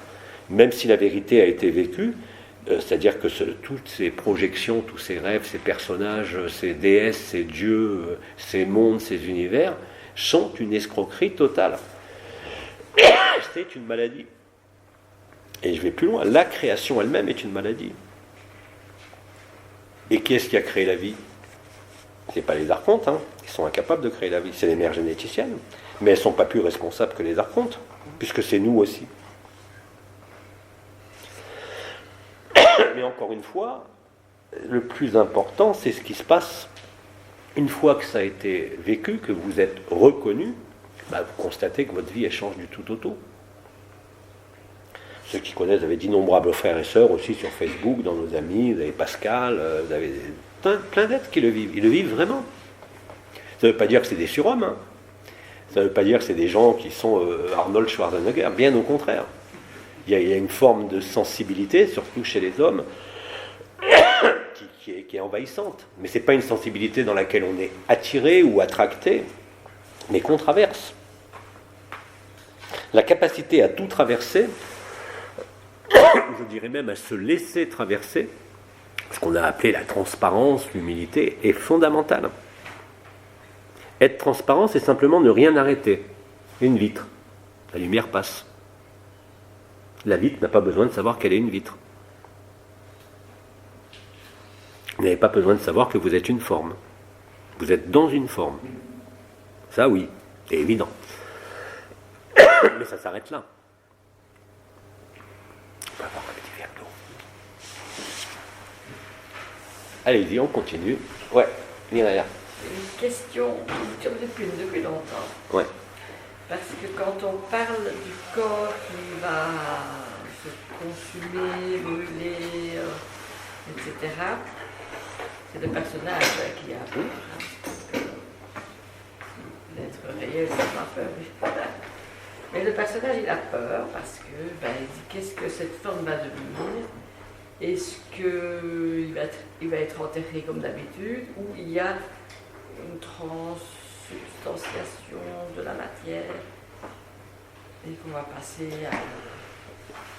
même si la vérité a été vécue, c'est-à-dire que toutes ces projections, tous ces rêves, ces personnages, ces déesses, ces dieux, ces mondes, ces univers, sont une escroquerie totale. C'est une maladie. Et je vais plus loin. La création elle-même est une maladie. Et qui est-ce qui a créé la vie? Ce n'est pas les archontes, hein. Ils sont incapables de créer la vie. C'est les mères généticiennes. Mais elles ne sont pas plus responsables que les archontes, puisque c'est nous aussi. Mais encore une fois, le plus important, c'est ce qui se passe une fois que ça a été vécu, que vous êtes reconnu, vous constatez que votre vie elle change du tout au tout. Ceux qui connaissent, vous avez d'innombrables frères et sœurs aussi sur Facebook, dans nos amis, vous avez Pascal, vous avez plein d'êtres qui le vivent. Ils le vivent vraiment. Ça ne veut pas dire que c'est des surhommes, hein. Ça ne veut pas dire que c'est des gens qui sont Arnold Schwarzenegger, bien au contraire. Il y a une forme de sensibilité, surtout chez les hommes, qui est envahissante. Mais ce n'est pas une sensibilité dans laquelle on est attiré ou attracté, mais qu'on traverse. La capacité à tout traverser, je dirais même à se laisser traverser, ce qu'on a appelé la transparence, l'humilité, est fondamentale. Être transparent, c'est simplement ne rien arrêter. Une vitre, la lumière passe. La vitre n'a pas besoin de savoir qu'elle est une vitre. Vous n'avez pas besoin de savoir que vous êtes une forme. Vous êtes dans une forme. Ça, oui, c'est évident. Mais ça s'arrête là. On va avoir un petit verre d'eau. Allez-y, on continue. Ouais, Myriam. Une question qui me tire depuis longtemps. Ouais. Parce que quand on parle du corps qui va se consumer, brûler, etc., c'est le personnage qui a peur. L'être réel, ça n'a pas peur. Mais le personnage, il a peur parce que, il dit qu'est-ce que cette forme va devenir? Est-ce qu'il va être enterré comme d'habitude ou il y a une transsubstantiation de la matière et qu'on va passer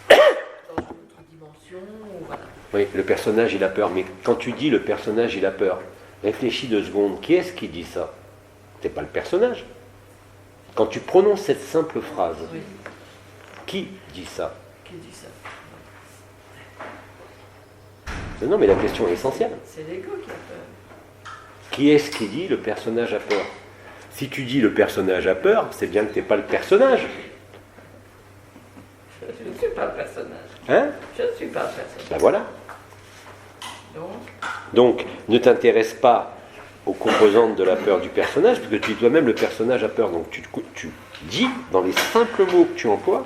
dans une autre dimension, voilà. Oui, le personnage il a peur, mais quand tu dis le personnage il a peur, réfléchis 2 secondes, qui est-ce qui dit ça? C'est pas le personnage. Quand tu prononces cette simple phrase, Oui. Qui dit ça? Qui dit ça? Non, mais la question est essentielle. C'est l'ego qui a peur. Qui est-ce qui dit le personnage a peur? Si tu dis le personnage a peur, c'est bien que tu n'es pas le personnage. Je ne suis pas le personnage. Hein? Je ne suis pas le personnage. Ben voilà. Donc, Donc, ne t'intéresse pas aux composantes de la peur du personnage, parce que tu dis toi-même le personnage a peur. Donc tu dis, dans les simples mots que tu emploies,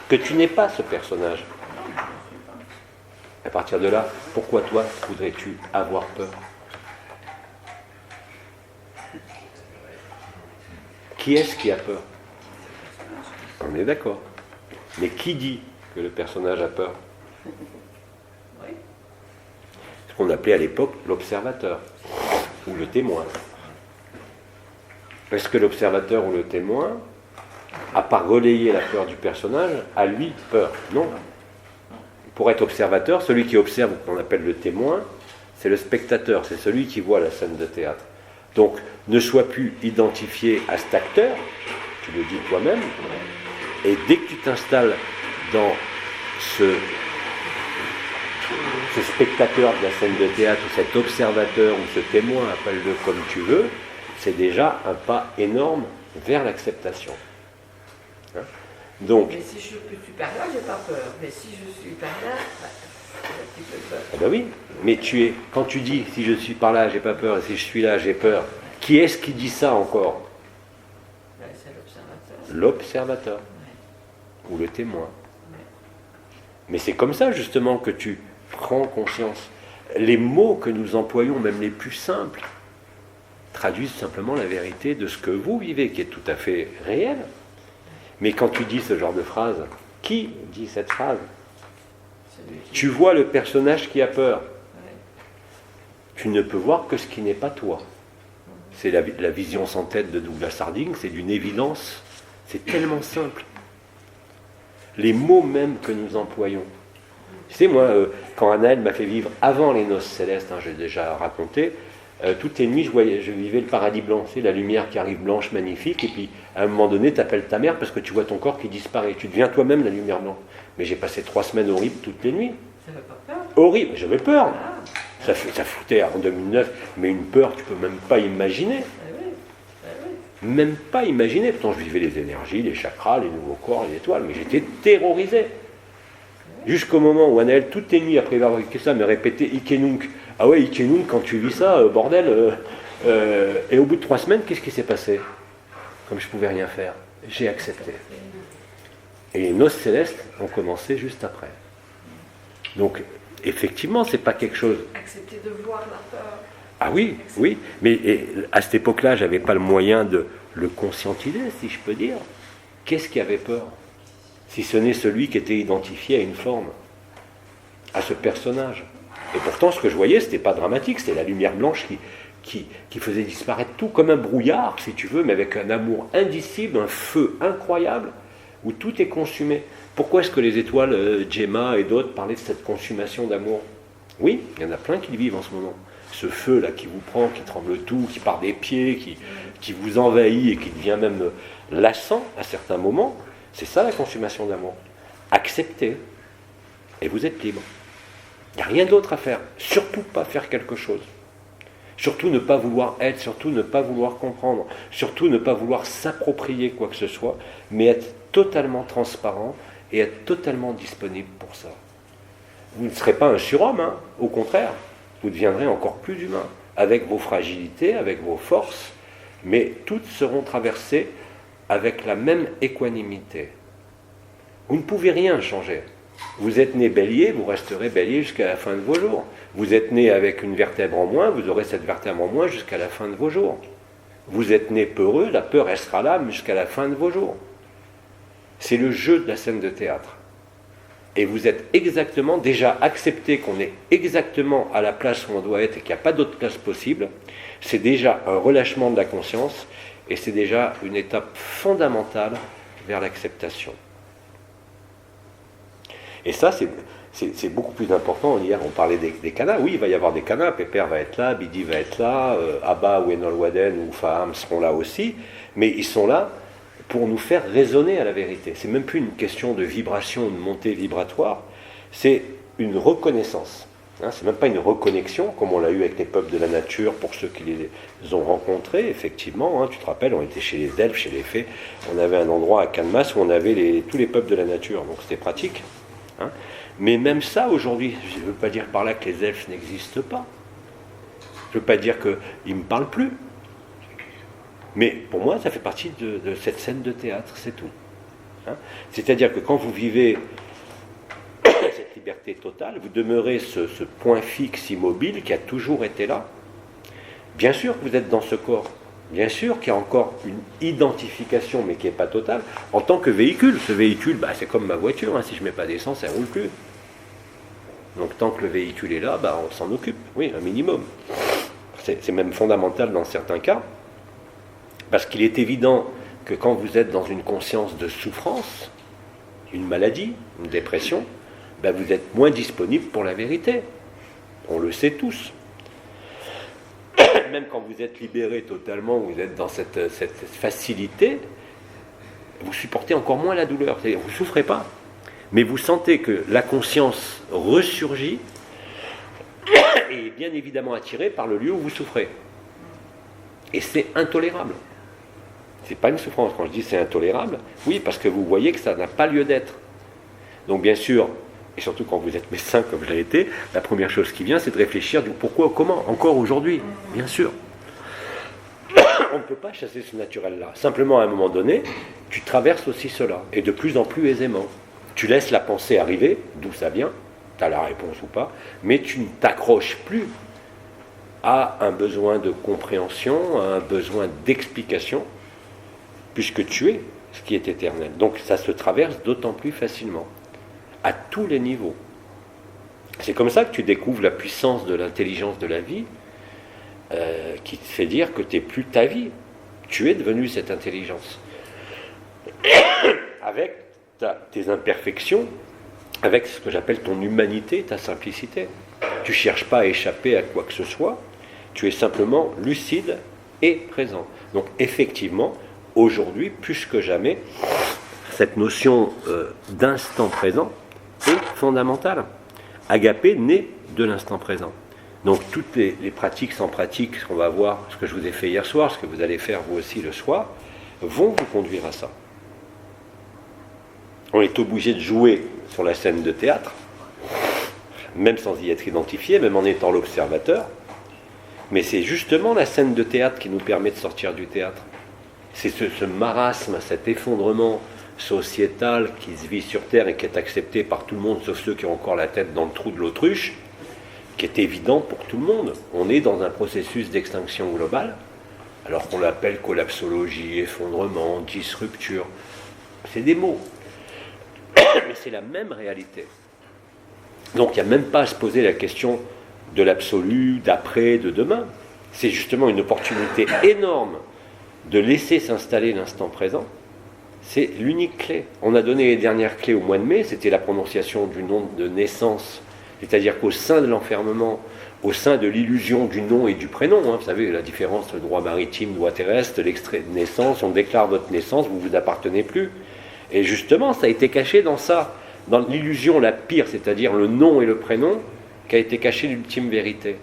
que tu n'es pas ce personnage. À partir de là, pourquoi toi voudrais-tu avoir peur? Qui est-ce qui a peur? On est d'accord. Mais qui dit que le personnage a peur? oui. Ce qu'on appelait à l'époque l'observateur ou le témoin. Est-ce que l'observateur ou le témoin, à part relayer la peur du personnage, a lui peur? Non. Pour être observateur, celui qui observe, qu'on appelle le témoin, c'est le spectateur, c'est celui qui voit la scène de théâtre. Donc, ne sois plus identifié à cet acteur, tu le dis toi-même, et dès que tu t'installes dans ce spectateur de la scène de théâtre, ou cet observateur, ou ce témoin, appelle-le comme tu veux, c'est déjà un pas énorme vers l'acceptation. Hein? Donc, mais si je suis par là, j'ai pas peur. Mais si je suis par là, j'ai un petit peu peur. ah ben oui, mais quand tu dis si je suis par là, j'ai pas peur, et si je suis là, j'ai peur, qui est-ce qui dit ça encore? Ben, c'est l'observateur. L'observateur, ou le témoin. Mais c'est comme ça justement que tu prends conscience. Les mots que nous employons, même les plus simples, traduisent simplement la vérité de ce que vous vivez, qui est tout à fait réel. Mais quand tu dis ce genre de phrase, qui dit cette phrase? Tu vois le personnage qui a peur. Tu ne peux voir que ce qui n'est pas toi. C'est la vision sans tête de Douglas Harding, c'est d'une évidence. C'est tellement simple. Les mots même que nous employons. Tu sais, moi, quand Anaël m'a fait vivre avant les noces célestes, hein, j'ai déjà raconté, toutes les nuits, je vivais le paradis blanc, c'est la lumière qui arrive blanche, magnifique, et puis à un moment donné, tu appelles ta mère parce que tu vois ton corps qui disparaît. Tu deviens toi-même la lumière blanche. Mais j'ai passé 3 semaines horribles toutes les nuits. Ça fait pas peur? Horrible, j'avais peur. Ah. Ça foutait en 2009, mais une peur, tu peux même pas imaginer. Même pas imaginer. Pourtant, je vivais les énergies, les chakras, les nouveaux corps, les étoiles, mais j'étais terrorisé. Jusqu'au moment où Anaël, toutes les nuits, après avoir vécu ça, me répétait Ikenunk. Ah ouais, Ikenunk, quand tu vis ça, bordel. Et au bout de 3 semaines, qu'est-ce qui s'est passé? Comme je pouvais rien faire, j'ai accepté. Et les noces célestes ont commencé juste après. Donc, effectivement, c'est pas quelque chose. Accepter de voir la peur. Ah oui, oui, mais à cette époque-là, j'avais pas le moyen de le conscientiser, si je peux dire. Qu'est-ce qui avait peur? Si ce n'est celui qui était identifié à une forme, à ce personnage. Et pourtant, ce que je voyais, c'était pas dramatique, c'était la lumière blanche qui faisait disparaître tout comme un brouillard, si tu veux, mais avec un amour indicible, un feu incroyable, où tout est consumé. Pourquoi est-ce que les étoiles, Gemma et d'autres, parlaient de cette consommation d'amour? Oui, il y en a plein qui le vivent en ce moment. Ce feu-là qui vous prend, qui tremble tout, qui part des pieds, qui vous envahit et qui devient même lassant à certains moments, c'est ça la consommation d'amour. Acceptez, et vous êtes libre. Il n'y a rien d'autre à faire. Surtout pas faire quelque chose. Surtout ne pas vouloir être, surtout ne pas vouloir comprendre, surtout ne pas vouloir s'approprier quoi que ce soit, mais être totalement transparent et être totalement disponible pour ça. Vous ne serez pas un surhomme, hein, au contraire. Vous deviendrez encore plus humain, avec vos fragilités, avec vos forces, mais toutes seront traversées avec la même équanimité. Vous ne pouvez rien changer. Vous êtes né bélier, vous resterez bélier jusqu'à la fin de vos jours. Vous êtes né avec une vertèbre en moins, vous aurez cette vertèbre en moins jusqu'à la fin de vos jours. Vous êtes né peureux, la peur restera là jusqu'à la fin de vos jours. C'est le jeu de la scène de théâtre. Et vous êtes exactement, déjà accepté qu'on est exactement à la place où on doit être et qu'il n'y a pas d'autre place possible, c'est déjà un relâchement de la conscience et c'est déjà une étape fondamentale vers l'acceptation. Et ça, c'est beaucoup plus important. Hier, on parlait des canas. Oui, il va y avoir des canas. Pépère va être là, Bidi va être là, Abba ou Enol Waden ou Faham seront là aussi. Mais ils sont là pour nous faire résonner à la vérité. C'est même plus une question de vibration, de montée vibratoire. C'est une reconnaissance. Hein, c'est même pas une reconnexion, comme on l'a eu avec les peuples de la nature, pour ceux qui les ont rencontrés, effectivement. Hein, tu te rappelles, on était chez les elfes, chez les fées. On avait un endroit à Canmas où on avait tous les peuples de la nature. Donc c'était pratique. Hein. Mais même ça, aujourd'hui, je ne veux pas dire par là que les elfes n'existent pas. Je ne veux pas dire qu'ils ne me parlent plus. Mais pour moi, ça fait partie de cette scène de théâtre, c'est tout. Hein. C'est-à-dire que quand vous vivez cette liberté totale, vous demeurez ce point fixe, immobile, qui a toujours été là. Bien sûr que vous êtes dans ce corps. Bien sûr qu'il y a encore une identification, mais qui n'est pas totale, en tant que véhicule. Ce véhicule, c'est comme ma voiture. Hein. Si je ne mets pas d'essence, elle ne roule plus. Donc tant que le véhicule est là, on s'en occupe. Oui, un minimum. C'est même fondamental dans certains cas. Parce qu'il est évident que quand vous êtes dans une conscience de souffrance, une maladie, une dépression, vous êtes moins disponible pour la vérité. On le sait tous. Même quand vous êtes libéré totalement, vous êtes dans cette facilité, vous supportez encore moins la douleur. C'est-à-dire, vous ne souffrez pas. Mais vous sentez que la conscience ressurgit et bien évidemment attiré par le lieu où vous souffrez. Et c'est intolérable. C'est pas une souffrance. Quand je dis c'est intolérable, oui, parce que vous voyez que ça n'a pas lieu d'être. Donc bien sûr, et surtout quand vous êtes médecin comme je l'ai été, la première chose qui vient, c'est de réfléchir du pourquoi, comment, encore aujourd'hui, bien sûr. On ne peut pas chasser ce naturel-là. Simplement, à un moment donné, tu traverses aussi cela, et de plus en plus aisément. Tu laisses la pensée arriver, d'où ça vient, tu as la réponse ou pas, mais tu ne t'accroches plus à un besoin de compréhension, à un besoin d'explication, puisque tu es ce qui est éternel. Donc ça se traverse d'autant plus facilement, à tous les niveaux. C'est comme ça que tu découvres la puissance de l'intelligence de la vie, qui te fait dire que tu n'es plus ta vie. Tu es devenu cette intelligence. Avec tes imperfections, avec ce que j'appelle ton humanité, ta simplicité. Tu ne cherches pas à échapper à quoi que ce soit, tu es simplement lucide et présent. Donc effectivement, aujourd'hui, plus que jamais, cette notion d'instant présent est fondamentale. Agapé naît de l'instant présent. Donc toutes les pratiques sans pratique, ce qu'on va voir, ce que je vous ai fait hier soir, ce que vous allez faire vous aussi le soir, vont vous conduire à ça. On est obligé de jouer sur la scène de théâtre, même sans y être identifié, même en étant l'observateur, mais c'est justement la scène de théâtre qui nous permet de sortir du théâtre. C'est ce marasme, cet effondrement sociétal qui se vit sur Terre et qui est accepté par tout le monde, sauf ceux qui ont encore la tête dans le trou de l'autruche, qui est évident pour tout le monde. On est dans un processus d'extinction globale, alors qu'on l'appelle collapsologie, effondrement, disrupture. C'est des mots. Mais c'est la même réalité. Donc il n'y a même pas à se poser la question de l'absolu, d'après, de demain. C'est justement une opportunité énorme de laisser s'installer l'instant présent. C'est l'unique clé. On a donné les dernières clés au mois de mai, c'était la prononciation du nom de naissance. C'est-à-dire qu'au sein de l'enfermement, au sein de l'illusion du nom et du prénom, vous savez la différence entre le droit maritime, droit terrestre, l'extrait de naissance, on déclare votre naissance, vous ne vous appartenez plus. Et justement, ça a été caché dans ça, dans l'illusion la pire, c'est-à-dire le nom et le prénom, qu'a été caché l'ultime vérité.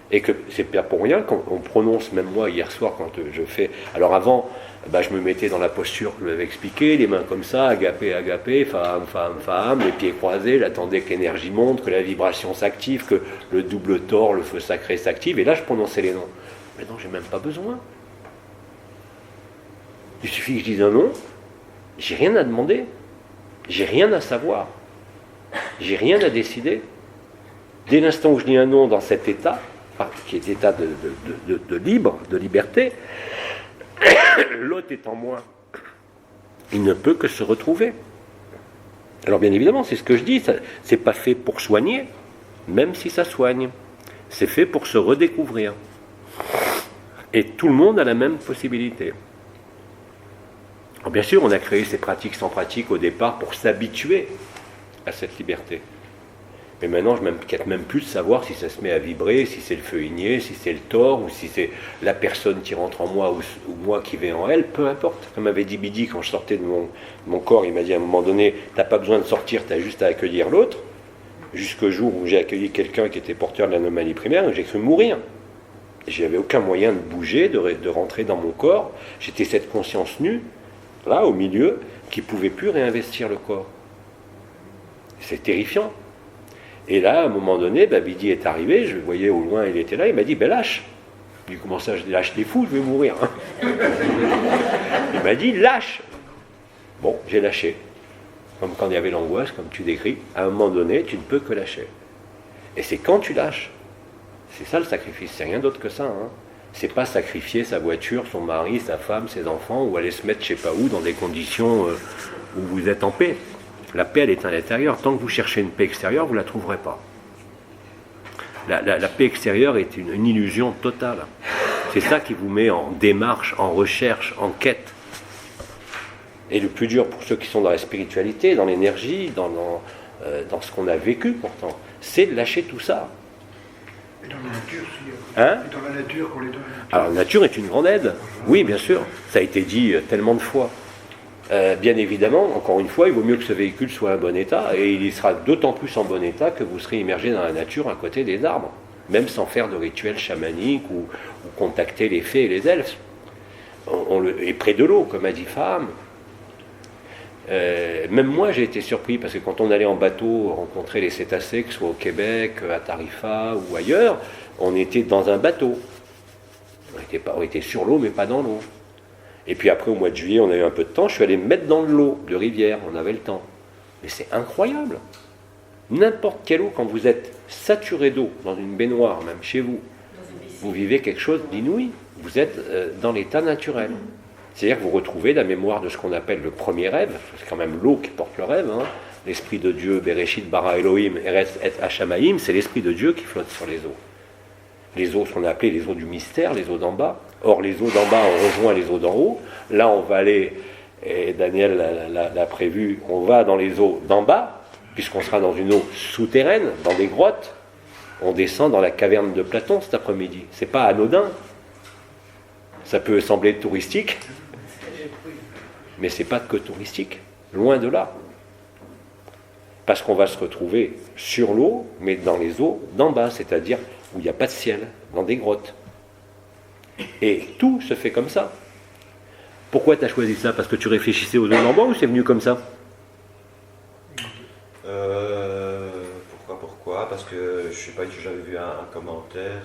Et que c'est pas pour rien qu'on prononce, même moi hier soir quand je fais... Alors avant, je me mettais dans la posture que je vous avais expliqué, les mains comme ça, agapé, agapé, femme, femme, femme, les pieds croisés, j'attendais que l'énergie monte, que la vibration s'active, que le double tort, le feu sacré s'active, et là je prononçais les noms. Mais non, j'ai même pas besoin. Il suffit que je dise un nom, j'ai rien à demander, j'ai rien à savoir, j'ai rien à décider. Dès l'instant où je dis un nom dans cet état, qui est l'état de libre, de liberté, l'autre est en moi. Il ne peut que se retrouver. Alors bien évidemment, c'est ce que je dis, c'est pas fait pour soigner, même si ça soigne. C'est fait pour se redécouvrir. Et tout le monde a la même possibilité. Alors bien sûr, on a créé ces pratiques sans pratique au départ pour s'habituer à cette liberté. Mais maintenant, je ne m'inquiète même plus de savoir si ça se met à vibrer, si c'est le feu igné, si c'est le tort, ou si c'est la personne qui rentre en moi, ou moi qui vais en elle, peu importe. Comme m'avait dit Bidi quand je sortais de mon corps, il m'a dit à un moment donné, tu n'as pas besoin de sortir, tu as juste à accueillir l'autre. Jusqu'au jour où j'ai accueilli quelqu'un qui était porteur de l'anomalie primaire, j'ai cru mourir. Je n'avais aucun moyen de bouger, de rentrer dans mon corps. J'étais cette conscience nue, là, au milieu, qui ne pouvait plus réinvestir le corps. C'est terrifiant. Et là, à un moment donné, Bidi est arrivé, je le voyais au loin, il était là, il m'a dit, lâche. Je lui ai dit, comment ça, je lâche les fous, je vais mourir. Il m'a dit, lâche. Bon, j'ai lâché. Comme quand il y avait l'angoisse, comme tu décris, à un moment donné, tu ne peux que lâcher. Et c'est quand tu lâches. C'est ça le sacrifice, c'est rien d'autre que ça. C'est pas sacrifier sa voiture, son mari, sa femme, ses enfants, ou aller se mettre je sais pas où, dans des conditions où vous êtes en paix. La paix, elle est à l'intérieur. Tant que vous cherchez une paix extérieure, vous ne la trouverez pas. La paix extérieure est une illusion totale. C'est ça qui vous met en démarche, en recherche, en quête. Et le plus dur pour ceux qui sont dans la spiritualité, dans l'énergie, dans ce qu'on a vécu pourtant, c'est de lâcher tout ça. Et dans la nature aussi. Et dans la nature, qu'on les donne. Alors la nature est une grande aide. Oui, bien sûr. Ça a été dit tellement de fois. Bien évidemment, encore une fois, il vaut mieux que ce véhicule soit en bon état, et il sera d'autant plus en bon état que vous serez immergé dans la nature à côté des arbres. même sans faire de rituel chamanique ou contacter les fées et les elfes. Et près de l'eau, comme a dit Faham. Même moi, j'ai été surpris, parce que quand on allait en bateau rencontrer les cétacés, que ce soit au Québec, à Tarifa ou ailleurs, on était dans un bateau. On était sur l'eau, mais pas dans l'eau. Et puis après, au mois de juillet, on a eu un peu de temps, je suis allé me mettre dans de l'eau de rivière, on avait le temps. Mais c'est incroyable. N'importe quelle eau, quand vous êtes saturé d'eau, dans une baignoire, même chez vous, vous vivez quelque chose d'inouï. Vous êtes dans l'état naturel. C'est-à-dire que vous retrouvez la mémoire de ce qu'on appelle le premier rêve. C'est quand même l'eau qui porte le rêve. Hein. L'esprit de Dieu, Bereshit, Bara Elohim, Eretz et Hashamaim, c'est l'esprit de Dieu qui flotte sur les eaux. Les eaux, ce qu'on a appelé les eaux du mystère, les eaux d'en bas. Or, les eaux d'en bas ont rejoint les eaux d'en haut. Là, on va aller, et Daniel l'a prévu, on va dans les eaux d'en bas, puisqu'on sera dans une eau souterraine, dans des grottes. On descend dans la caverne de Platon cet après-midi. C'est pas anodin. Ça peut sembler touristique, mais c'est pas que touristique. Loin de là. Parce qu'on va se retrouver sur l'eau, mais dans les eaux d'en bas, c'est-à-dire où il n'y a pas de ciel, dans des grottes. Et tout se fait comme ça. Pourquoi tu as choisi ça? Parce que tu réfléchissais aux eaux d'en bas ou c'est venu comme ça? Pourquoi? Parce que je ne sais pas si j'avais vu un commentaire.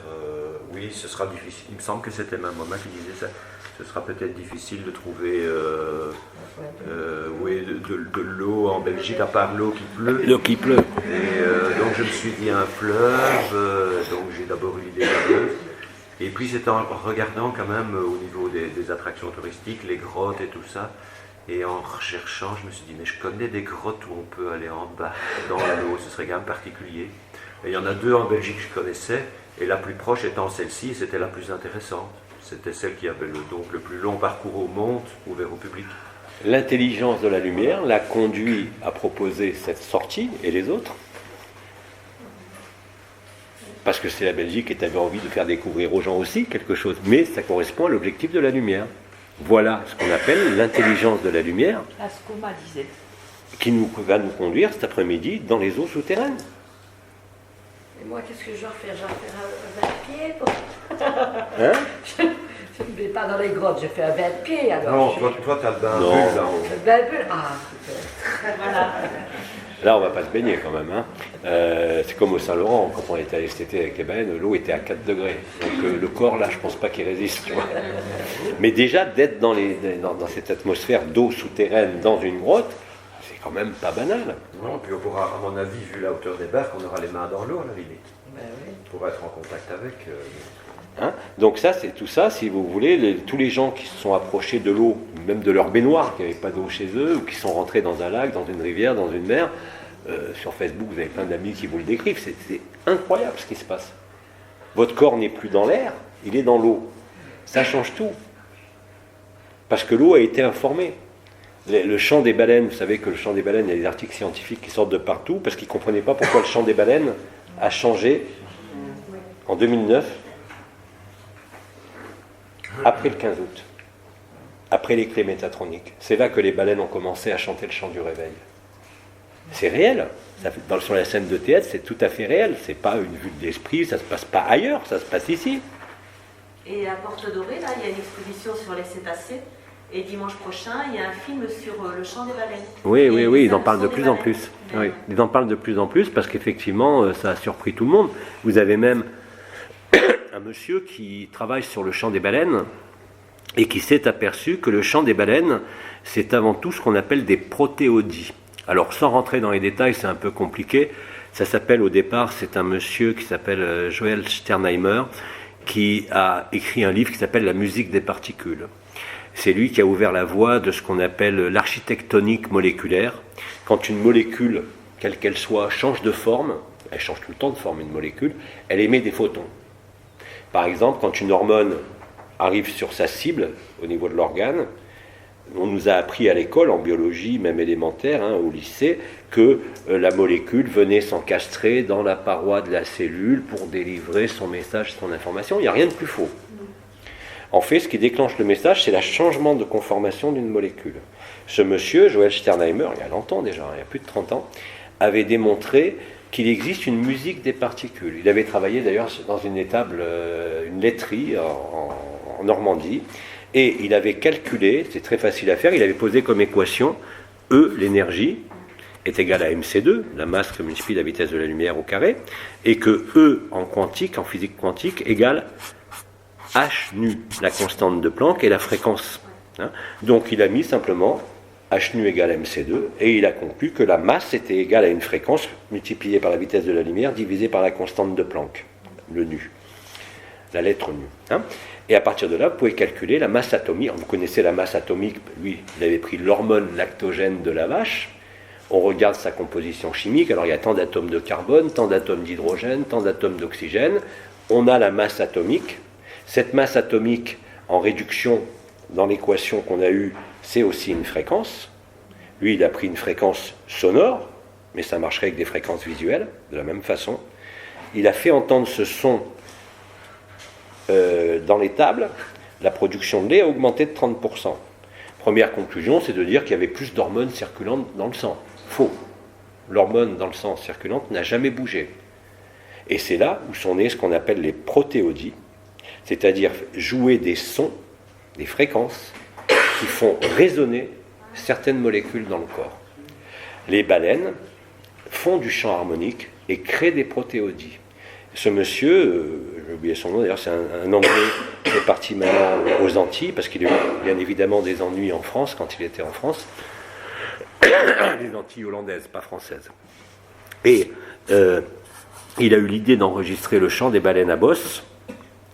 Oui, ce sera difficile. Il me semble que c'était ma maman qui disait ça. Ce sera peut-être difficile de trouver de l'eau en Belgique, à part l'eau qui pleut. L'eau qui pleut. Et donc je me suis dit un fleuve, donc j'ai d'abord eu l'idée d'un fleuve. Et puis c'est en regardant quand même au niveau des attractions touristiques, les grottes et tout ça. Et en recherchant, je me suis dit, mais je connais des grottes où on peut aller en bas, dans l'eau, ce serait quand même particulier. Et il y en a deux en Belgique que je connaissais, et la plus proche étant celle-ci, c'était la plus intéressante. C'était celle qui avait le plus long parcours au monde, ouvert au public. L'intelligence de la lumière l'a conduit à proposer cette sortie, et les autres. Parce que c'est la Belgique et tu avais envie de faire découvrir aux gens aussi quelque chose. Mais ça correspond à l'objectif de la lumière. Voilà ce qu'on appelle l'intelligence de la lumière, qui va nous conduire cet après-midi dans les eaux souterraines. Et moi, qu'est-ce que je dois faire? Je dois faire un 20 pieds pour... Hein? Je ne vais pas dans les grottes, je fais un 20 pieds alors. Non, toi tu as le bain Non. bulle là. Le bain bulle. Ah, super. Voilà. Là, on ne va pas se baigner quand même. Hein. C'est comme au Saint-Laurent, quand on était allé cet été avec les baleines, l'eau était à 4 degrés. Donc le corps, là, je ne pense pas qu'il résiste. Tu vois. Mais déjà, d'être dans cette atmosphère d'eau souterraine dans une grotte, c'est quand même pas banal. Non, puis on pourra, à mon avis, vu la hauteur des barques, on aura les mains dans l'eau à la limite. Ben oui. On pourra être en contact avec. Hein? Donc ça, c'est tout ça, si vous voulez, tous les gens qui se sont approchés de l'eau, même de leur baignoire, qui n'avaient pas d'eau chez eux, ou qui sont rentrés dans un lac, dans une rivière, dans une mer, sur Facebook, vous avez plein d'amis qui vous le décrivent, c'est incroyable ce qui se passe. Votre corps n'est plus dans l'air, il est dans l'eau. Ça change tout. Parce que l'eau a été informée. Le chant des baleines, vous savez que le chant des baleines, il y a des articles scientifiques qui sortent de partout, parce qu'ils ne comprenaient pas pourquoi le chant des baleines a changé en 2009, après le 15 août, après les clés métatroniques. C'est là que les baleines ont commencé à chanter le chant du réveil. C'est réel. Sur la scène de théâtre, c'est tout à fait réel. C'est pas une vue de l'esprit, ça se passe pas ailleurs, ça se passe ici. Et à Porte Dorée, là, il y a une exposition sur les cétacés. Et dimanche prochain, il y a un film sur le chant des baleines. Oui, ils en parlent de plus en plus. Oui, ils en parlent de plus en plus parce qu'effectivement, ça a surpris tout le monde. Vous avez même un monsieur qui travaille sur le chant des baleines et qui s'est aperçu que le chant des baleines, c'est avant tout ce qu'on appelle des protéodies. Alors, sans rentrer dans les détails, c'est un peu compliqué. Ça s'appelle, au départ, c'est un monsieur qui s'appelle Joel Sternheimer, qui a écrit un livre qui s'appelle « La musique des particules ». C'est lui qui a ouvert la voie de ce qu'on appelle l'architectonique moléculaire. Quand une molécule, quelle qu'elle soit, change de forme, elle change tout le temps de forme, une molécule, elle émet des photons. Par exemple, quand une hormone arrive sur sa cible, au niveau de l'organe, on nous a appris à l'école, en biologie, même élémentaire, au lycée, que la molécule venait s'encastrer dans la paroi de la cellule pour délivrer son message, son information. Il n'y a rien de plus faux. En fait, ce qui déclenche le message, c'est le changement de conformation d'une molécule. Ce monsieur, Joel Sternheimer, il y a longtemps déjà, il y a plus de 30 ans, avait démontré qu'il existe une musique des particules. Il avait travaillé d'ailleurs dans une étable, une laiterie en Normandie, et il avait calculé, c'est très facile à faire, il avait posé comme équation E, l'énergie, est égale à mc2, la masse que multiplie la vitesse de la lumière au carré, et que E en quantique, en physique quantique, égale h nu, la constante de Planck, et la fréquence. Donc il a mis simplement h nu égale mc2, et il a conclu que la masse était égale à une fréquence multipliée par la vitesse de la lumière divisée par la constante de Planck, le nu, la lettre nu. Et à partir de là, vous pouvez calculer la masse atomique. Vous connaissez la masse atomique, lui, il avait pris l'hormone lactogène de la vache. On regarde sa composition chimique, alors il y a tant d'atomes de carbone, tant d'atomes d'hydrogène, tant d'atomes d'oxygène. On a la masse atomique. Cette masse atomique, en réduction dans l'équation qu'on a eue, c'est aussi une fréquence. Lui, il a pris une fréquence sonore, mais ça marcherait avec des fréquences visuelles, de la même façon. Il a fait entendre ce son dans les tables. La production de lait a augmenté de 30%. Première conclusion, c'est de dire qu'il y avait plus d'hormones circulantes dans le sang. Faux. L'hormone dans le sang circulante n'a jamais bougé. Et c'est là où sont nés ce qu'on appelle les protéodies, c'est-à-dire jouer des sons, des fréquences, qui font résonner certaines molécules dans le corps. Les baleines font du chant harmonique et créent des protéodies. Ce monsieur, j'ai oublié son nom d'ailleurs, c'est un Anglais qui est parti maintenant aux Antilles, parce qu'il a eu bien évidemment des ennuis en France quand il était en France. Les Antilles hollandaises, pas françaises. Et il a eu l'idée d'enregistrer le chant des baleines à bosse,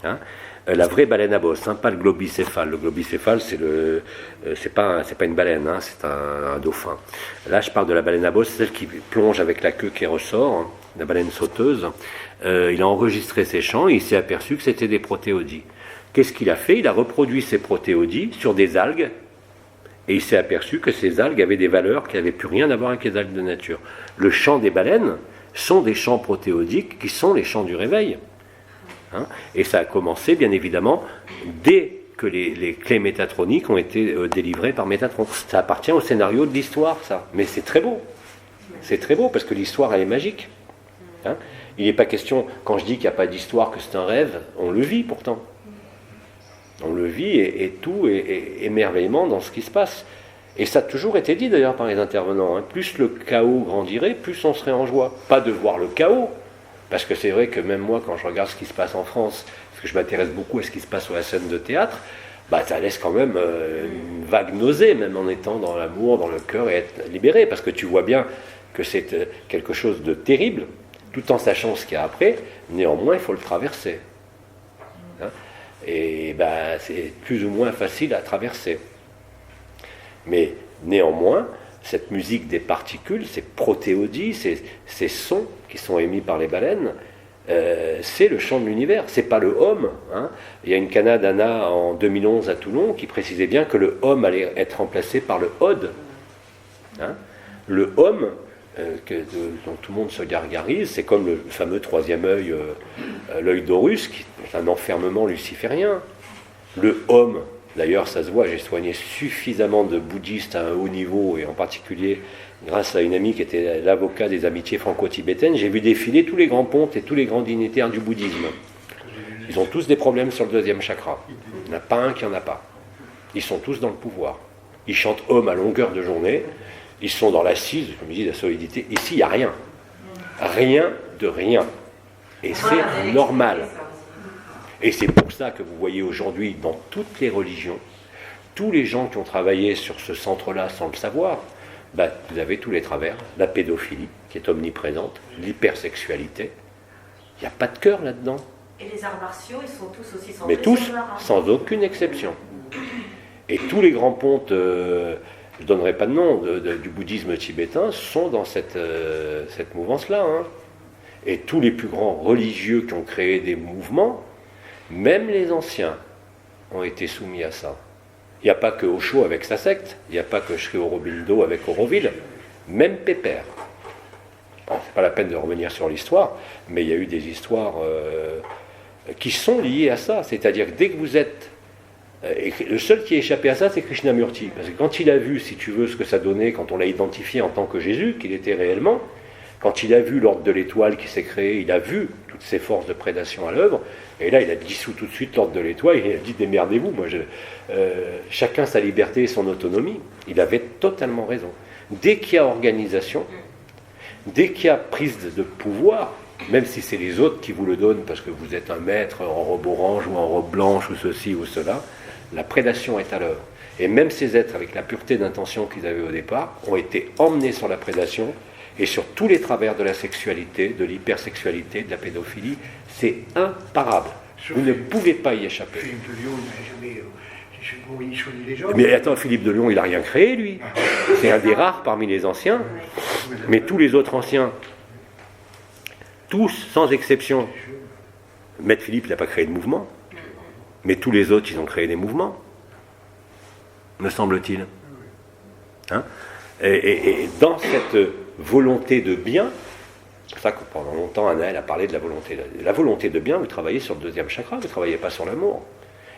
la vraie baleine à bosse, pas le globicéphale. Le globicéphale, c'est pas une baleine, c'est un dauphin. Là, je parle de la baleine à bosse, celle qui plonge avec la queue qui ressort, la baleine sauteuse. Il a enregistré ces chants et il s'est aperçu que c'était des protéodies. Qu'est-ce qu'il a fait? Il a reproduit ces protéodies sur des algues et il s'est aperçu que ces algues avaient des valeurs qui n'avaient plus rien à voir avec les algues de nature. Le chant des baleines sont des chants protéodiques qui sont les chants du réveil. Et ça a commencé, bien évidemment, dès que les clés métatroniques ont été délivrées par Métatron. Ça appartient au scénario de l'histoire, ça. Mais c'est très beau. C'est très beau parce que l'histoire, elle est magique. Il n'est pas question, quand je dis qu'il n'y a pas d'histoire, que c'est un rêve, on le vit pourtant. On le vit et tout est émerveillement dans ce qui se passe. Et ça a toujours été dit d'ailleurs par les intervenants. Plus le chaos grandirait, plus on serait en joie. Pas de voir le chaos, parce que c'est vrai que même moi, quand je regarde ce qui se passe en France, parce que je m'intéresse beaucoup à ce qui se passe sur la scène de théâtre, ça laisse quand même une vague nausée, même en étant dans l'amour, dans le cœur, et être libéré, parce que tu vois bien que c'est quelque chose de terrible, tout en sachant ce qu'il y a après, néanmoins, il faut le traverser. Et c'est plus ou moins facile à traverser. Mais néanmoins, cette musique des particules, ces protéodies, ces sons qui sont émis par les baleines, c'est le chant de l'univers, c'est pas le home. Il y a une Canadana en 2011 à Toulon qui précisait bien que le home allait être remplacé par le ode. Le home, dont tout le monde se gargarise, c'est comme le fameux troisième œil, l'œil d'Horus, qui est un enfermement luciférien. Le home, d'ailleurs ça se voit, j'ai soigné suffisamment de bouddhistes à un haut niveau, et en particulier grâce à une amie qui était l'avocat des amitiés franco-tibétaines, j'ai vu défiler tous les grands pontes et tous les grands dignitaires du bouddhisme. Ils ont tous des problèmes sur le deuxième chakra. Il n'y en a pas un qui n'en a pas. Ils sont tous dans le pouvoir. Ils chantent Om à longueur de journée. Ils sont dans l'assise, je me dis, la solidité. Ici, il n'y a rien. Rien de rien. Et c'est normal. Et c'est pour ça que vous voyez aujourd'hui, dans toutes les religions, tous les gens qui ont travaillé sur ce centre-là sans le savoir, vous avez tous les travers. La pédophilie, qui est omniprésente, l'hypersexualité. Il n'y a pas de cœur là-dedans. Et les arts martiaux, ils sont tous aussi centrés. Mais tous, sur l'art, sans aucune exception. Et tous les grands pontes, je ne donnerai pas de nom, du bouddhisme tibétain, sont dans cette mouvance-là. Et tous les plus grands religieux qui ont créé des mouvements, même les anciens, ont été soumis à ça. Il n'y a pas que Osho avec sa secte, il n'y a pas que Sri Aurobindo avec Auroville, même Pépère. Bon, c'est pas la peine de revenir sur l'histoire, mais il y a eu des histoires qui sont liées à ça. C'est-à-dire que dès que vous êtes... et le seul qui a échappé à ça, c'est Krishnamurti. Parce que quand il a vu, si tu veux, ce que ça donnait, quand on l'a identifié en tant que Jésus, qu'il était réellement, Quand il a vu l'ordre de l'étoile qui s'est créé, il a vu toutes ces forces de prédation à l'œuvre, et là il a dissous tout de suite l'ordre de l'étoile, et il a dit démerdez-vous, chacun sa liberté et son autonomie. Il avait totalement raison. Dès qu'il y a organisation, dès qu'il y a prise de pouvoir, même si c'est les autres qui vous le donnent parce que vous êtes un maître en robe orange ou en robe blanche ou ceci ou cela, la prédation est à l'œuvre. Et même ces êtres, avec la pureté d'intention qu'ils avaient au départ, ont été emmenés sur la prédation et sur tous les travers de la sexualité, de l'hypersexualité, de la pédophilie. C'est imparable. Vous ne pouvez pas y échapper. Philippe de Lyon n'a jamais soigné les gens. Mais attends, Philippe de Lyon, il n'a rien créé, lui. C'est un des rares parmi les anciens. Mais tous les autres anciens, tous, sans exception, Maître Philippe, il n'a pas créé de mouvement. Mais tous les autres, ils ont créé des mouvements, me semble-t-il. Hein? Et dans cette volonté de bien, c'est pour ça que pendant longtemps, Anaël a parlé de la volonté. La volonté de bien, vous travaillez sur le deuxième chakra, vous ne travaillez pas sur l'amour.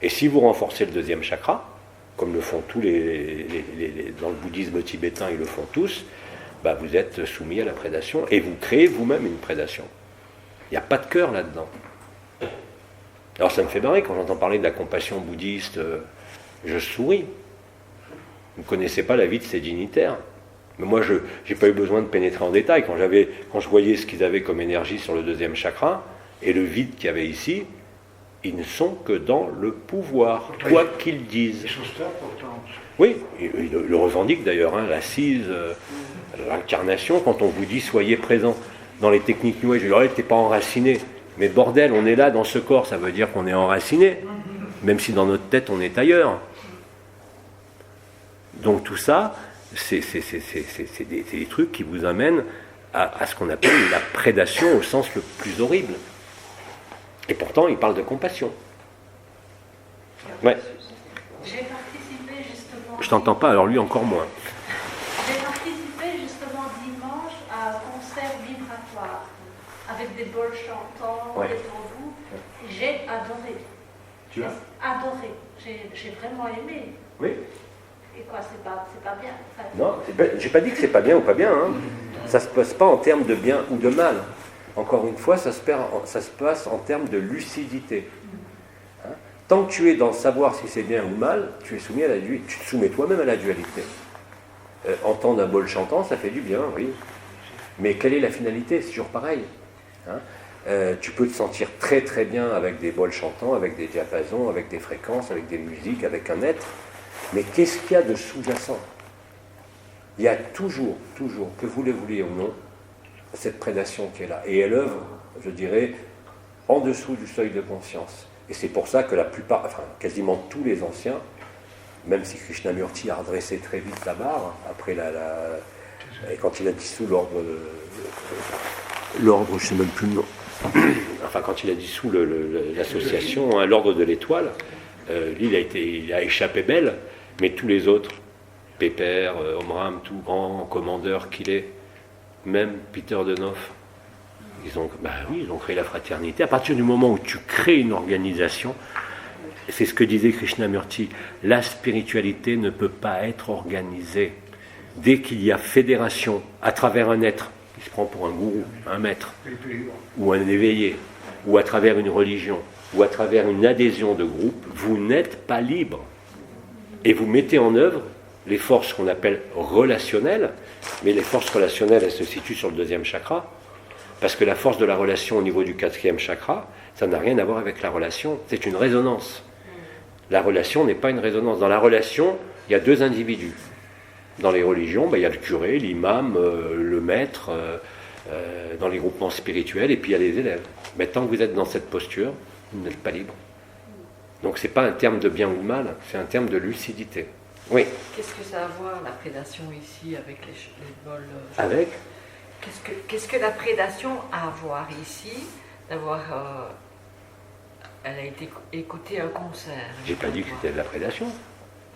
Et si vous renforcez le deuxième chakra, comme le font tous dans le bouddhisme tibétain, ils le font tous, bah vous êtes soumis à la prédation et vous créez vous-même une prédation. Il n'y a pas de cœur là-dedans. Alors ça me fait marrer quand j'entends parler de la compassion bouddhiste, je souris. Vous ne connaissez pas la vie de ces dignitaires. Mais moi, je n'ai pas eu besoin de pénétrer en détail. Quand je voyais ce qu'ils avaient comme énergie sur le deuxième chakra et le vide qu'il y avait ici, ils ne sont que dans le pouvoir, quoi qu'ils disent. Ils sont stables pourtant. Oui, ils le revendiquent d'ailleurs, hein, l'assise, l'incarnation. Quand on vous dit soyez présent dans les techniques New Age, je leur dis t'es pas enraciné. Mais bordel, on est là dans ce corps, ça veut dire qu'on est enraciné, même si dans notre tête on est ailleurs. Donc tout ça, c'est des trucs qui vous amènent à ce qu'on appelle la prédation au sens le plus horrible. Et pourtant, il parle de compassion. Ouais. J'ai participé justement. Je t'entends pas, alors lui encore moins. J'ai participé justement dimanche à un concert vibratoire avec des bols chantants Ouais. devant vous. J'ai adoré. Tu as Adoré. J'ai vraiment aimé. Oui. Et quoi, c'est pas bien. Enfin, Non, j'ai pas dit que c'est pas bien ou pas bien. Hein. Ça se passe pas en termes de bien ou de mal. Encore une fois, ça se passe en termes de lucidité. Hein. Tant que tu es dans le savoir si c'est bien ou mal, tu es soumis à la dualité. Tu te soumets toi-même à la dualité. Entendre un bol chantant, ça fait du bien, oui. Mais quelle est la finalité? C'est toujours pareil. Hein. Tu peux te sentir très très bien avec des bols chantants, avec des diapasons, avec des fréquences, avec des musiques, avec un être. Mais qu'est-ce qu'il y a de sous-jacent? Il y a toujours, que vous le vouliez ou non, cette prédation qui est là. Et elle œuvre, je dirais, en dessous du seuil de conscience. Et c'est pour ça que la plupart, enfin quasiment tous les anciens, même si Krishnamurti a redressé très vite la barre, après et quand il a dissous l'ordre, je ne sais même plus le nom, enfin quand il a dissous l'association, hein, l'ordre de l'étoile, lui il a échappé belle, mais tous les autres, Pépère, Omram, tout grand commandeur qu'il est, même Peter de Nof, ils ont créé la fraternité. À partir du moment où tu crées une organisation, c'est ce que disait Krishnamurti, la spiritualité ne peut pas être organisée. Dès qu'il y a fédération à travers un être, il se prend pour un gourou, un maître, ou un éveillé, ou à travers une religion, ou à travers une adhésion de groupe, vous n'êtes pas libre. Et vous mettez en œuvre les forces qu'on appelle relationnelles, mais les forces relationnelles, elles se situent sur le deuxième chakra, parce que la force de la relation au niveau du quatrième chakra, ça n'a rien à voir avec la relation, c'est une résonance. La relation n'est pas une résonance. Dans la relation, il y a deux individus. Dans les religions, il y a le curé, l'imam, le maître, dans les groupements spirituels, et puis il y a les élèves. Mais tant que vous êtes dans cette posture, vous n'êtes pas libre. Donc c'est pas un terme de bien ou de mal, c'est un terme de lucidité. Oui. Qu'est-ce que ça a à voir, la prédation ici, avec les bols Avec Qu'est-ce que la prédation a à voir ici, d'avoir... elle a été écouter un concert. J'ai pas dit que c'était de la prédation.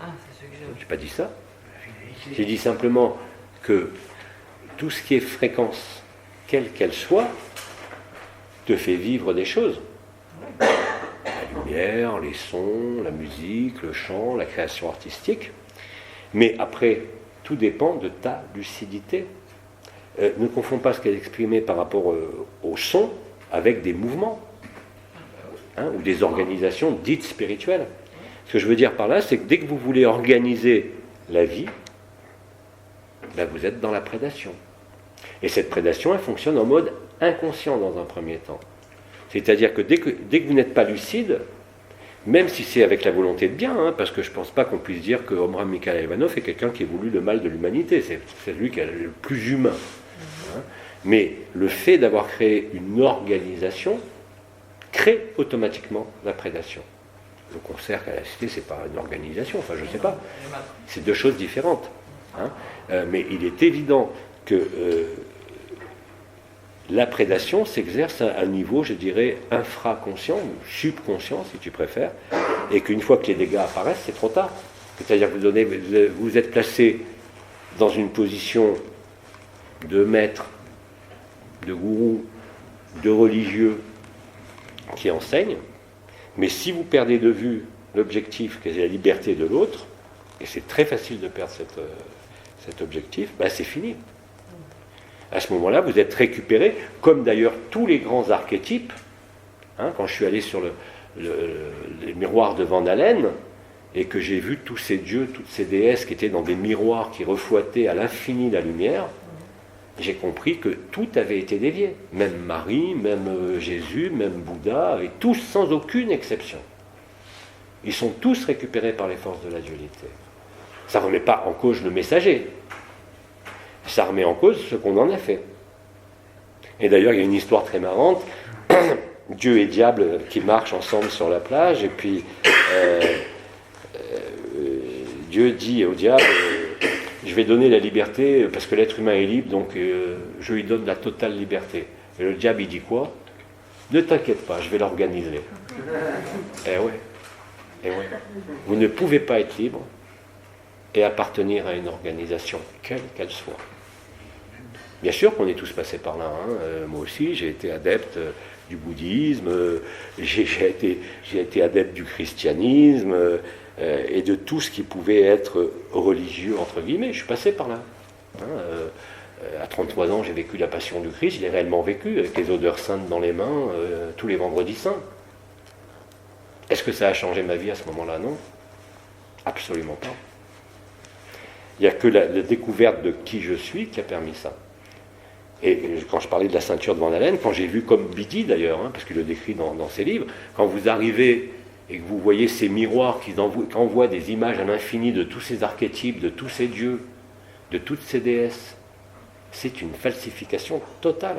Ah, c'est ce que J'ai pas dit ça. J'ai dit simplement que tout ce qui est fréquence, quelle qu'elle soit, te fait vivre des choses. La lumière, les sons, la musique, le chant, la création artistique. Mais après, tout dépend de ta lucidité. ne confond pas ce qu'elle exprimait par rapport au son avec des mouvements, ou des organisations dites spirituelles. Ce que je veux dire par là, c'est que dès que vous voulez organiser la vie, ben vous êtes dans la prédation. Et cette prédation, elle fonctionne en mode inconscient dans un premier temps. C'est-à-dire que dès que vous n'êtes pas lucide, même si c'est avec la volonté de bien, parce que je ne pense pas qu'on puisse dire que Omram Mikhail Ivanov est quelqu'un qui a voulu le mal de l'humanité, c'est lui qui est le plus humain. Mais le fait d'avoir créé une organisation crée automatiquement la prédation. Le concert à la Cité, c'est pas une organisation, enfin je ne sais pas. C'est deux choses différentes. Mais il est évident que la prédation s'exerce à un niveau, je dirais, infraconscient, ou subconscient si tu préfères, et qu'une fois que les dégâts apparaissent, c'est trop tard. C'est-à-dire que vous êtes placé dans une position de maître, de gourou, de religieux qui enseigne, mais si vous perdez de vue l'objectif, qui est la liberté de l'autre, et c'est très facile de perdre cet objectif, ben c'est fini. À ce moment-là, vous êtes récupéré, comme d'ailleurs tous les grands archétypes. Quand je suis allé sur les miroirs de Van Allen, et que j'ai vu tous ces dieux, toutes ces déesses qui étaient dans des miroirs qui refouattaient à l'infini la lumière, j'ai compris que tout avait été dévié. Même Marie, même Jésus, même Bouddha, et tous sans aucune exception. Ils sont tous récupérés par les forces de la dualité. Ça ne remet pas en cause le messager. Ça remet en cause ce qu'on en a fait. Et d'ailleurs, il y a une histoire très marrante. Dieu et diable qui marchent ensemble sur la plage, et puis Dieu dit au diable, je vais donner la liberté, parce que l'être humain est libre, donc je lui donne la totale liberté. Et le diable, il dit quoi? Ne t'inquiète pas, je vais l'organiser. Eh ouais. Vous ne pouvez pas être libre et appartenir à une organisation, quelle qu'elle soit. Bien sûr qu'on est tous passés par là. Moi aussi, j'ai été adepte du bouddhisme, j'ai été adepte du christianisme, et de tout ce qui pouvait être religieux, entre guillemets. Je suis passé par là. À 33 ans, j'ai vécu la passion du Christ, je l'ai réellement vécu, avec les odeurs saintes dans les mains, tous les vendredis saints. Est-ce que ça a changé ma vie à ce moment-là? Non. Absolument pas. Il n'y a que la découverte de qui je suis qui a permis ça. Et quand je parlais de la ceinture de Van Allen, quand j'ai vu, comme Bidi d'ailleurs, parce qu'il le décrit dans ses livres, quand vous arrivez et que vous voyez ces miroirs qui envoient des images à l'infini de tous ces archétypes, de tous ces dieux, de toutes ces déesses, c'est une falsification totale.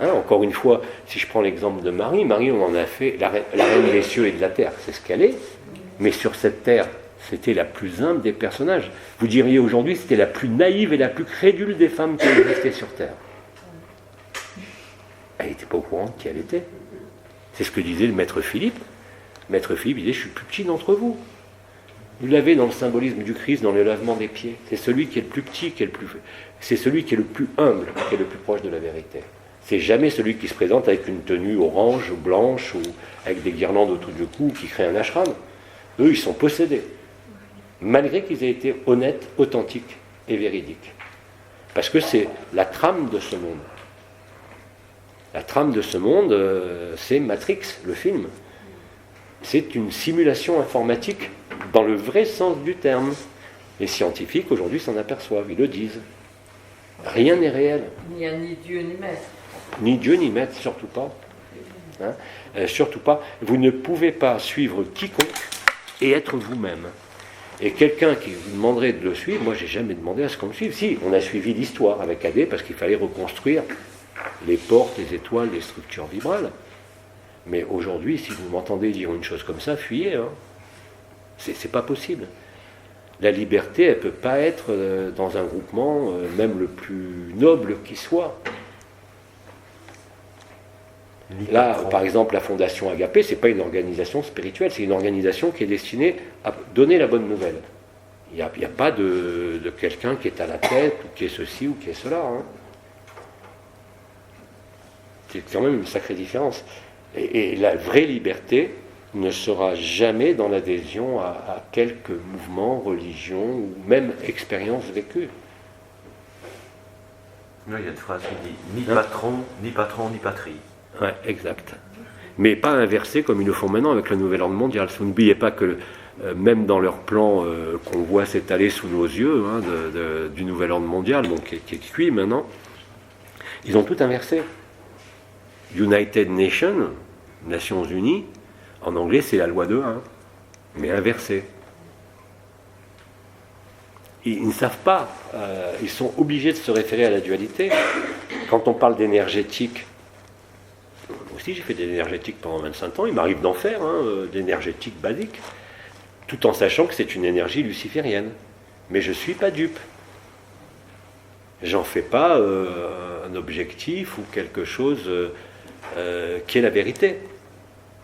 Encore une fois, si je prends l'exemple de Marie, on en a fait la reine des cieux et de la terre, c'est ce qu'elle est, mais sur cette terre, c'était la plus humble des personnages. Vous diriez aujourd'hui, c'était la plus naïve et la plus crédule des femmes qui existaient sur terre. Elle n'était pas au courant de qui elle était. C'est ce que disait le maître Philippe. Maître Philippe disait, je suis le plus petit d'entre vous. Vous l'avez dans le symbolisme du Christ, dans le lavement des pieds. C'est celui qui est le plus petit, c'est celui qui est le plus humble, qui est le plus proche de la vérité. C'est jamais celui qui se présente avec une tenue orange ou blanche ou avec des guirlandes autour du cou qui crée un ashram. Eux, ils sont possédés. Malgré qu'ils aient été honnêtes, authentiques et véridiques. Parce que c'est la trame de ce monde. La trame de ce monde, c'est Matrix, le film. C'est une simulation informatique dans le vrai sens du terme. Les scientifiques, aujourd'hui, s'en aperçoivent, ils le disent. Rien n'est réel. Il n'y a ni Dieu ni maître. Ni Dieu ni maître, surtout pas. Surtout pas. Vous ne pouvez pas suivre quiconque et être vous-même. Et quelqu'un qui vous demanderait de le suivre, moi j'ai jamais demandé à ce qu'on me suive. Si, on a suivi l'histoire avec Adé parce qu'il fallait reconstruire les portes, les étoiles, les structures vibrales. Mais aujourd'hui, si vous m'entendez dire une chose comme ça, fuyez. C'est pas possible. La liberté, elle ne peut pas être dans un groupement, même le plus noble qui soit. Là, par exemple, la Fondation Agapé, ce n'est pas une organisation spirituelle, c'est une organisation qui est destinée à donner la bonne nouvelle. Il n'y a pas de quelqu'un qui est à la tête, ou qui est ceci, ou qui est cela. C'est quand même une sacrée différence. Et la vraie liberté ne sera jamais dans l'adhésion à quelques mouvements, religions, ou même expériences vécues. Non, il y a une phrase qui dit ni patron, ni patron, ni patrie. Ouais, exact. Mais pas inversé comme ils le font maintenant avec le nouvel ordre mondial. N'oubliez pas que même dans leur plan qu'on voit s'étaler sous nos yeux, hein, du nouvel ordre mondial, donc, qui est cuit maintenant, ils ont tout inversé. United Nations, Nations Unies, en anglais c'est la loi de 1, mais inversée. Ils ne savent pas, ils sont obligés de se référer à la dualité. Quand on parle d'énergétique, moi aussi j'ai fait de l'énergétique pendant 25 ans, il m'arrive d'en faire, d'énergétique basique, tout en sachant que c'est une énergie luciférienne. Mais je ne suis pas dupe. J'en fais pas un objectif ou quelque chose qui est la vérité.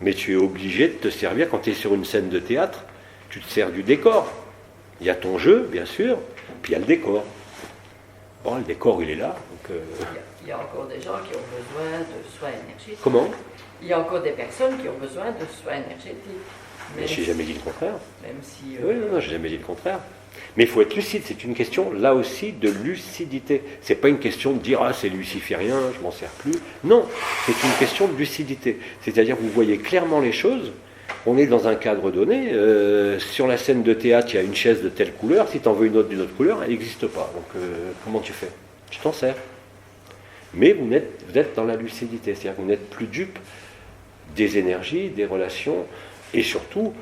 Mais tu es obligé de te servir, quand tu es sur une scène de théâtre, tu te sers du décor. Il y a ton jeu, bien sûr, puis il y a le décor. Bon, le décor, il est là. Donc, Il y a encore des gens qui ont besoin de soins énergétiques. Comment ? Il y a encore des personnes qui ont besoin de soins énergétiques. Mais je n'ai jamais dit le contraire. Même si... Oui, non, je n'ai jamais dit le contraire. Mais il faut être lucide, c'est une question, là aussi, de lucidité. C'est pas une question de dire « Ah, c'est luciférien, je m'en sers plus ». Non, c'est une question de lucidité. C'est-à-dire que vous voyez clairement les choses, on est dans un cadre donné, sur la scène de théâtre, il y a une chaise de telle couleur, si tu en veux une autre d'une autre couleur, elle n'existe pas. Donc, comment tu fais ? Tu t'en sers. Mais vous êtes dans la lucidité, c'est-à-dire que vous n'êtes plus dupe des énergies, des relations, et surtout,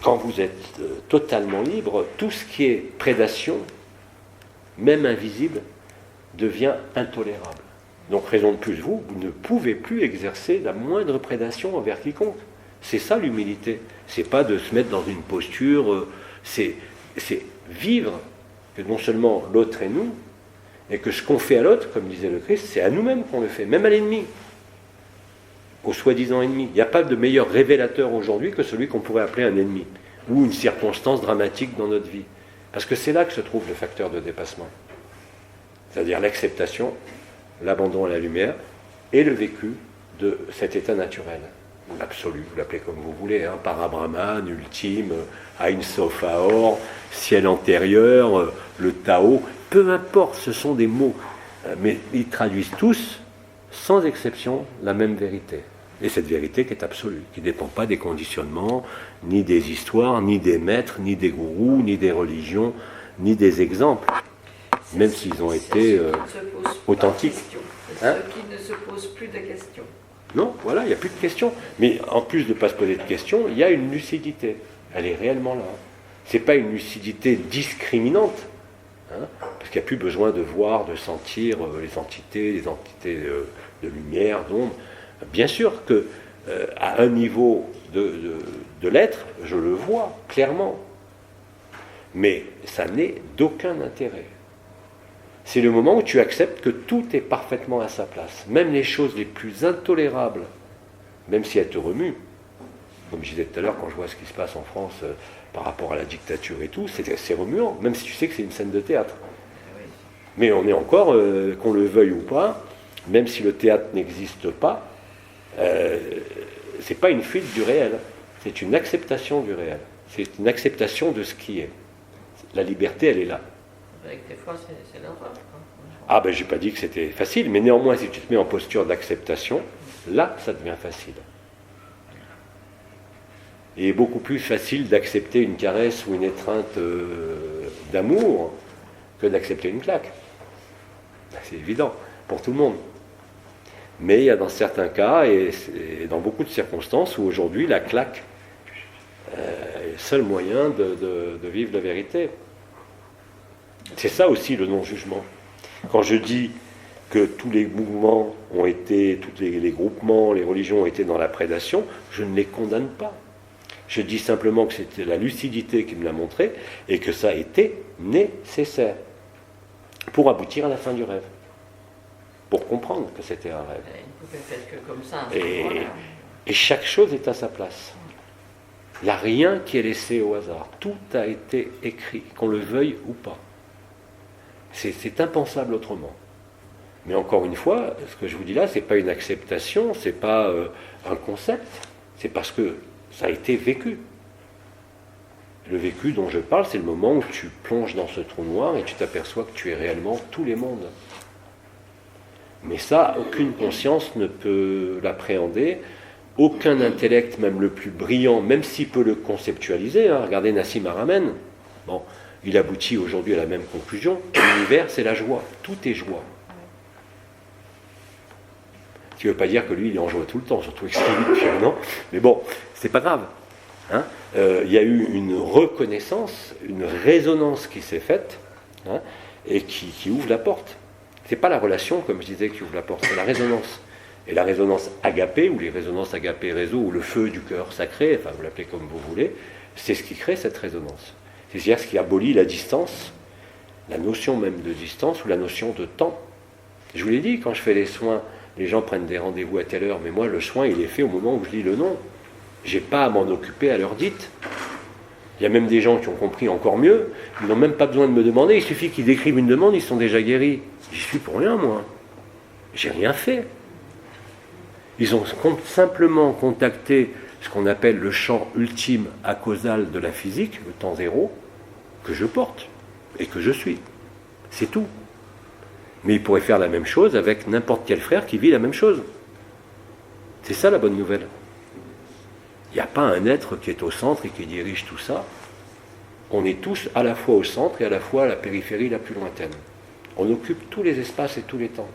quand vous êtes totalement libre, tout ce qui est prédation, même invisible, devient intolérable. Donc, raison de plus, vous ne pouvez plus exercer la moindre prédation envers quiconque. C'est ça l'humilité. C'est pas de se mettre dans une posture, c'est vivre que non seulement l'autre est nous, et que ce qu'on fait à l'autre, comme disait le Christ, c'est à nous-mêmes qu'on le fait, même à l'ennemi, au soi-disant ennemi. Il n'y a pas de meilleur révélateur aujourd'hui que celui qu'on pourrait appeler un ennemi, ou une circonstance dramatique dans notre vie. Parce que c'est là que se trouve le facteur de dépassement. C'est-à-dire l'acceptation, l'abandon à la lumière, et le vécu de cet état naturel. L'absolu, vous l'appelez comme vous voulez, Parabrahman, ultime, Ein Sof Haor, ciel antérieur, le Tao, peu importe, ce sont des mots, mais ils traduisent tous, sans exception, la même vérité. Et cette vérité qui est absolue, qui ne dépend pas des conditionnements, ni des histoires, ni des maîtres, ni des gourous, ni des religions, ni des exemples, même s'ils ont été authentiques. Ceux qui ne se posent plus de questions. Non, voilà, il n'y a plus de questions. Mais en plus de ne pas se poser de questions, il y a une lucidité. Elle est réellement là. Ce n'est pas une lucidité discriminante, parce qu'il n'y a plus besoin de voir, de sentir les entités de lumière, d'ombre. Bien sûr que à un niveau de l'être, je le vois clairement. Mais ça n'est d'aucun intérêt. C'est le moment où tu acceptes que tout est parfaitement à sa place. Même les choses les plus intolérables, même si elles te remuent. Comme je disais tout à l'heure, quand je vois ce qui se passe en France par rapport à la dictature et tout, c'est remuant, même si tu sais que c'est une scène de théâtre. Mais on est encore, qu'on le veuille ou pas, même si le théâtre n'existe pas, c'est pas une fuite du réel, c'est une acceptation du réel. C'est une acceptation de ce qui est. La liberté, elle est là. Avec des fois, c'est l'horreur. Ah ben j'ai pas dit que c'était facile, mais néanmoins si tu te mets en posture d'acceptation, là ça devient facile. Et beaucoup plus facile d'accepter une caresse ou une étreinte d'amour que d'accepter une claque. C'est évident, pour tout le monde. Mais il y a dans certains cas, et dans beaucoup de circonstances, où aujourd'hui la claque est le seul moyen de vivre la vérité. C'est ça aussi le non-jugement. Quand je dis que tous les mouvements ont été, tous les groupements, les religions ont été dans la prédation, je ne les condamne pas. Je dis simplement que c'était la lucidité qui me l'a montré et que ça a été nécessaire pour aboutir à la fin du rêve. Pour comprendre que c'était un rêve. Il ne pouvait faire que comme ça. Et chaque chose est à sa place. Il n'y a rien qui est laissé au hasard. Tout a été écrit, qu'on le veuille ou pas. C'est impensable autrement. Mais encore une fois, ce que je vous dis là, ce n'est pas une acceptation, ce n'est pas un concept, c'est parce que ça a été vécu. Le vécu dont je parle, c'est le moment où tu plonges dans ce trou noir et tu t'aperçois que tu es réellement tous les mondes. Mais ça, aucune conscience ne peut l'appréhender, aucun intellect, même le plus brillant, même s'il peut le conceptualiser, hein, regardez Nassim Haramein, bon, il aboutit aujourd'hui à la même conclusion, l'univers c'est la joie, tout est joie. Ce qui ne veut pas dire que lui il est en joie tout le temps, surtout avec ce qu'il vit depuis un an, mais bon, c'est pas grave. Hein. Il y a eu une reconnaissance, une résonance qui s'est faite, hein, et qui ouvre la porte. C'est pas la relation, comme je disais, qui ouvre la porte, c'est la résonance. Et la résonance agapée, ou les résonances agapées réseau, ou le feu du cœur sacré, enfin vous l'appelez comme vous voulez, c'est ce qui crée cette résonance. C'est-à-dire ce qui abolit la distance, la notion même de distance, ou la notion de temps. Je vous l'ai dit, quand je fais les soins, les gens prennent des rendez-vous à telle heure, mais moi le soin il est fait au moment où je lis le nom. J'ai pas à m'en occuper à l'heure dite. Il y a même des gens qui ont compris encore mieux, ils n'ont même pas besoin de me demander, il suffit qu'ils décrivent une demande, ils sont déjà guéris. J'y suis pour rien, moi. J'ai rien fait. Ils ont simplement contacté ce qu'on appelle le champ ultime acausal de la physique, le temps zéro, que je porte et que je suis. C'est tout. Mais ils pourraient faire la même chose avec n'importe quel frère qui vit la même chose. C'est ça la bonne nouvelle. Il n'y a pas un être qui est au centre et qui dirige tout ça. On est tous à la fois au centre et à la fois à la périphérie la plus lointaine. On occupe tous les espaces et tous les temps.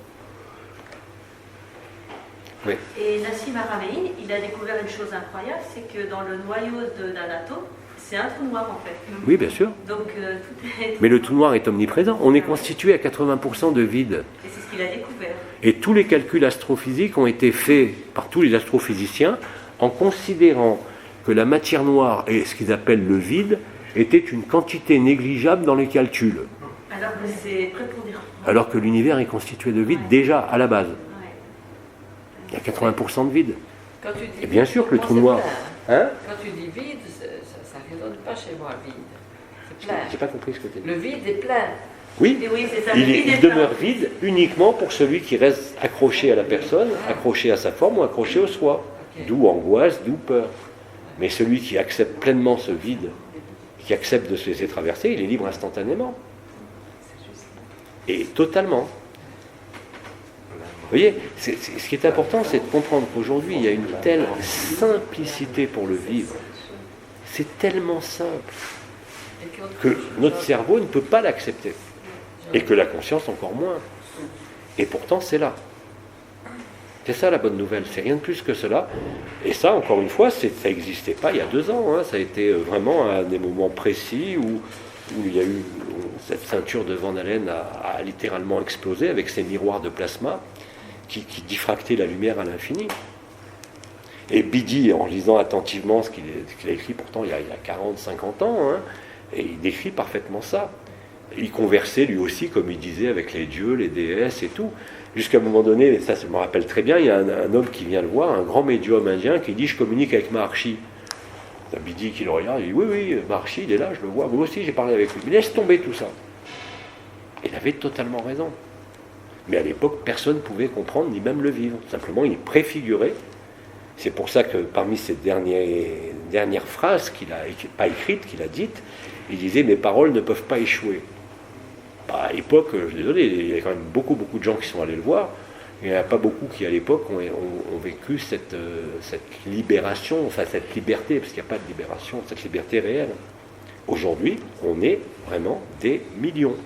Oui. Et Nassim Haramein, il a découvert une chose incroyable, c'est que dans le noyau d'un atome, c'est un trou noir en fait. Oui, bien sûr. Donc tout est... Mais le trou noir est omniprésent. On est constitué à 80% de vide. Et c'est ce qu'il a découvert. Et tous les calculs astrophysiques ont été faits par tous les astrophysiciens en considérant que la matière noire et ce qu'ils appellent le vide était une quantité négligeable dans les calculs. Alors que c'est prépondérant. Alors que l'univers est constitué de vide déjà à la base. Il y a 80% de vide. Quand tu dis Et bien sûr que le comment trou c'est noir. plein. Hein? Quand tu dis vide, ça ne résonne pas chez moi, vide. C'est plein. J'ai pas compris ce que tu as dit. Le vide est plein. Oui, Et oui, c'est ça. il demeure vide uniquement pour celui qui reste accroché à la personne, accroché à sa forme ou accroché au soi. Okay. D'où angoisse, d'où peur. Mais celui qui accepte pleinement ce vide, qui accepte de se laisser traverser, il est libre instantanément. Et totalement. Vous voyez, ce qui est important, c'est de comprendre qu'aujourd'hui, il y a une telle simplicité pour le vivre. C'est tellement simple que notre cerveau ne peut pas l'accepter. Et que la conscience encore moins. Et pourtant, c'est là. C'est ça la bonne nouvelle, c'est rien de plus que cela. Et ça, encore une fois, ça n'existait pas il y a 2 ans. Hein. Ça a été vraiment à des moments précis où il y a eu cette ceinture de Van Allen a littéralement explosé avec ses miroirs de plasma qui diffractaient la lumière à l'infini. Et Bidi, en lisant attentivement ce qu'il a écrit pourtant il y a 40-50 ans, hein, et il décrit parfaitement ça. Il conversait lui aussi, comme il disait, avec les dieux, les déesses et tout. Jusqu'à un moment donné, et ça je me rappelle très bien, il y a un homme qui vient le voir, un grand médium indien, qui dit « Je communique avec Maharshi ». Bidi qui le regarde, il dit « Oui, Maharshi, il est là, je le vois. Moi aussi, j'ai parlé avec lui. Mais laisse tomber tout ça. » Il avait totalement raison. Mais à l'époque, personne ne pouvait comprendre, ni même le vivre. Simplement, il préfigurait. C'est pour ça que parmi ces dernières phrases qu'il n'a pas écrites, qu'il a dites, il disait « Mes paroles ne peuvent pas échouer ». À l'époque, je suis désolé, il y a quand même beaucoup de gens qui sont allés le voir. Il n'y en a pas beaucoup qui, à l'époque, ont vécu cette libération, enfin cette liberté, parce qu'il n'y a pas de libération, cette liberté réelle. Aujourd'hui, on est vraiment des millions.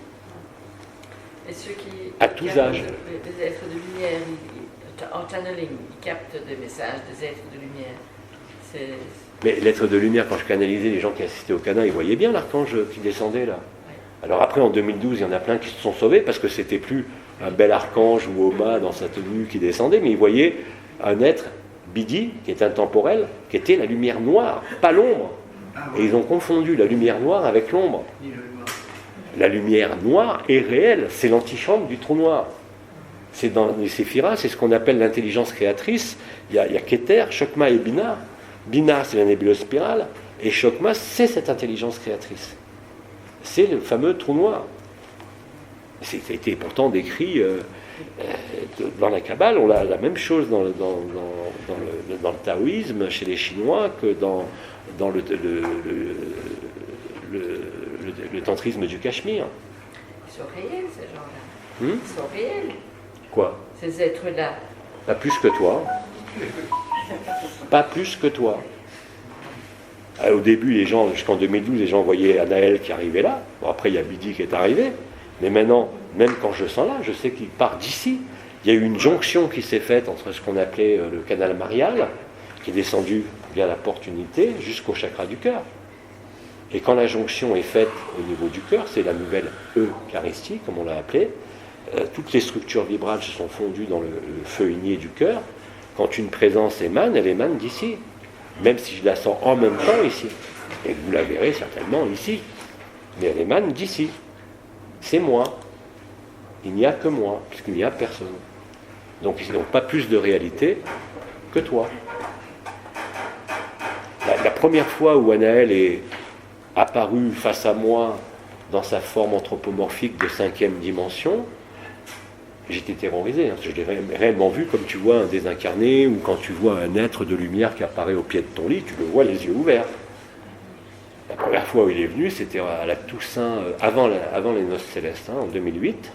Et ceux qui à tous âges. Les êtres de lumière, en channeling, ils captent des messages des êtres de lumière. Mais l'être de lumière, quand je canalisais les gens qui assistaient au Cana, ils voyaient bien l'archange qui descendait là. Alors après, en 2012, il y en a plein qui se sont sauvés parce que c'était plus un bel archange ou Oma dans sa tenue qui descendait, mais ils voyaient un être, Bidi, qui est intemporel, qui était la lumière noire, pas l'ombre. Et ils ont confondu la lumière noire avec l'ombre. La lumière noire est réelle, c'est l'antichambre du trou noir. C'est dans les séphiras, c'est ce qu'on appelle l'intelligence créatrice. Il y a Keter, Chokma et Binah. Binah, c'est la nébuleuse spirale, et Chokma, c'est cette intelligence créatrice. C'est le fameux trou noir. Ça a été pourtant décrit dans la Kabbale. On a la même chose dans le taoïsme, chez les Chinois, que dans le tantrisme du Cachemire. Ils sont réels, ces gens-là. Hmm? Ils sont réels, Quoi? ces êtres-là. Pas plus que toi. Pas plus que toi. Au début, les gens, jusqu'en 2012, les gens voyaient Anaël qui arrivait là. Bon, après, il y a Bidi qui est arrivé. Mais maintenant, même quand je sens là, je sais qu'il part d'ici. Il y a eu une jonction qui s'est faite entre ce qu'on appelait le canal marial, qui est descendu via la porte unité, jusqu'au chakra du cœur. Et quand la jonction est faite au niveau du cœur, c'est la nouvelle Eucharistie, comme on l'a appelée, toutes les structures vibrales se sont fondues dans le feu igné du cœur. Quand une présence émane, elle émane d'ici. Même si je la sens en même temps ici. Et vous la verrez certainement ici. Mais elle émane d'ici. C'est moi. Il n'y a que moi, puisqu'il n'y a personne. Donc ils n'ont pas plus de réalité que toi. La première fois où Anaël est apparu face à moi dans sa forme anthropomorphique de 5e dimension, j'étais terrorisé. Je l'ai réellement vu comme tu vois un désincarné ou quand tu vois un être de lumière qui apparaît au pied de ton lit, tu le vois les yeux ouverts. La première fois où il est venu, c'était à la Toussaint, avant les Noces Célestes, en 2008.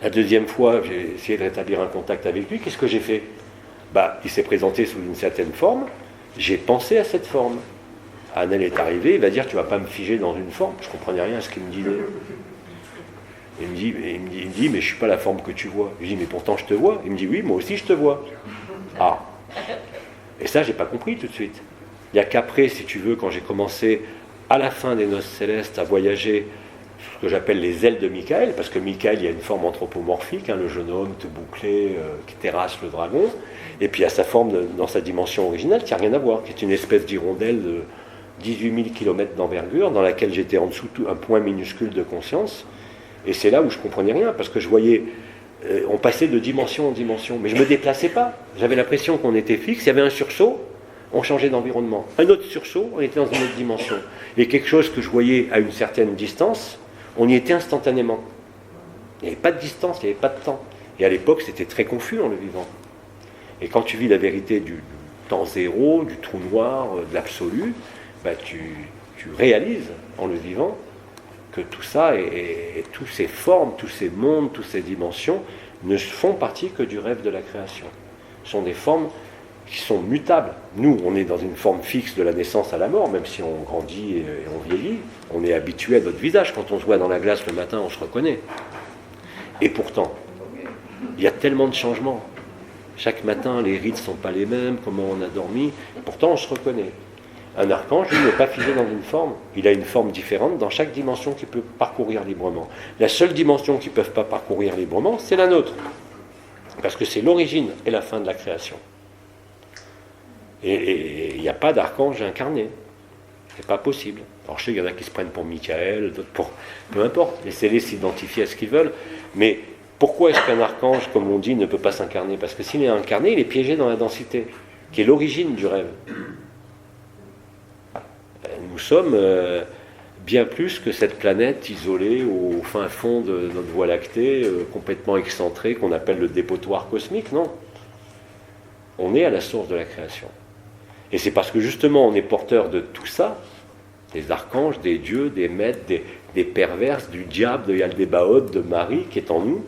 La deuxième fois, j'ai essayé de rétablir un contact avec lui. Qu'est-ce que j'ai fait? Il s'est présenté sous une certaine forme. J'ai pensé à cette forme. Anaël est arrivé, il va dire, tu ne vas pas me figer dans une forme. Je ne comprenais rien à ce qu'il me disait. Il me dit, mais je ne suis pas la forme que tu vois. Je dis, mais pourtant je te vois. Il me dit, oui, moi aussi je te vois. Ah. Et ça, je n'ai pas compris tout de suite. Il n'y a qu'après, si tu veux, quand j'ai commencé, à la fin des Noces Célestes, à voyager sur ce que j'appelle les ailes de Michael, parce que Michael, il y a une forme anthropomorphique, le jeune homme tout bouclé, qui terrasse le dragon, et puis il y a sa forme dans sa dimension originale, qui n'a rien à voir, qui est une espèce d'hirondelle de 18 000 km d'envergure, dans laquelle j'étais en dessous un point minuscule de conscience. Et c'est là où je ne comprenais rien, parce que je voyais, on passait de dimension en dimension, mais je ne me déplaçais pas. J'avais l'impression qu'on était fixe, il y avait un sursaut, on changeait d'environnement. Un autre sursaut, on était dans une autre dimension. Et quelque chose que je voyais à une certaine distance, on y était instantanément. Il n'y avait pas de distance, il n'y avait pas de temps. Et à l'époque, c'était très confus en le vivant. Et quand tu vis la vérité du temps zéro, du trou noir, de l'absolu, tu réalises en le vivant que tout ça et toutes ces formes, tous ces mondes, toutes ces dimensions ne font partie que du rêve de la création. Ce sont des formes qui sont mutables. Nous, on est dans une forme fixe de la naissance à la mort, même si on grandit et on vieillit. On est habitué à notre visage. Quand on se voit dans la glace le matin, on se reconnaît. Et pourtant, il y a tellement de changements. Chaque matin, les rides ne sont pas les mêmes, comment on a dormi. Et pourtant, on se reconnaît. Un archange, lui, n'est pas figé dans une forme. Il a une forme différente dans chaque dimension qu'il peut parcourir librement. La seule dimension qu'ils ne peuvent pas parcourir librement, c'est la nôtre. Parce que c'est l'origine et la fin de la création. Et il n'y a pas d'archange incarné. C'est pas possible. Alors je sais qu'il y en a qui se prennent pour Michael, d'autres pour... Peu importe, laissez-les s'identifier à ce qu'ils veulent. Mais pourquoi est-ce qu'un archange, comme on dit, ne peut pas s'incarner? Parce que s'il est incarné, il est piégé dans la densité, qui est l'origine du rêve. Nous sommes bien plus que cette planète isolée au fin fond de notre Voie lactée, complètement excentrée, qu'on appelle le dépotoir cosmique, non. On est à la source de la création. Et c'est parce que justement on est porteur de tout ça, des archanges, des dieux, des maîtres, des perverses, du diable, de Yaldébaoth, de Marie, qui est en nous,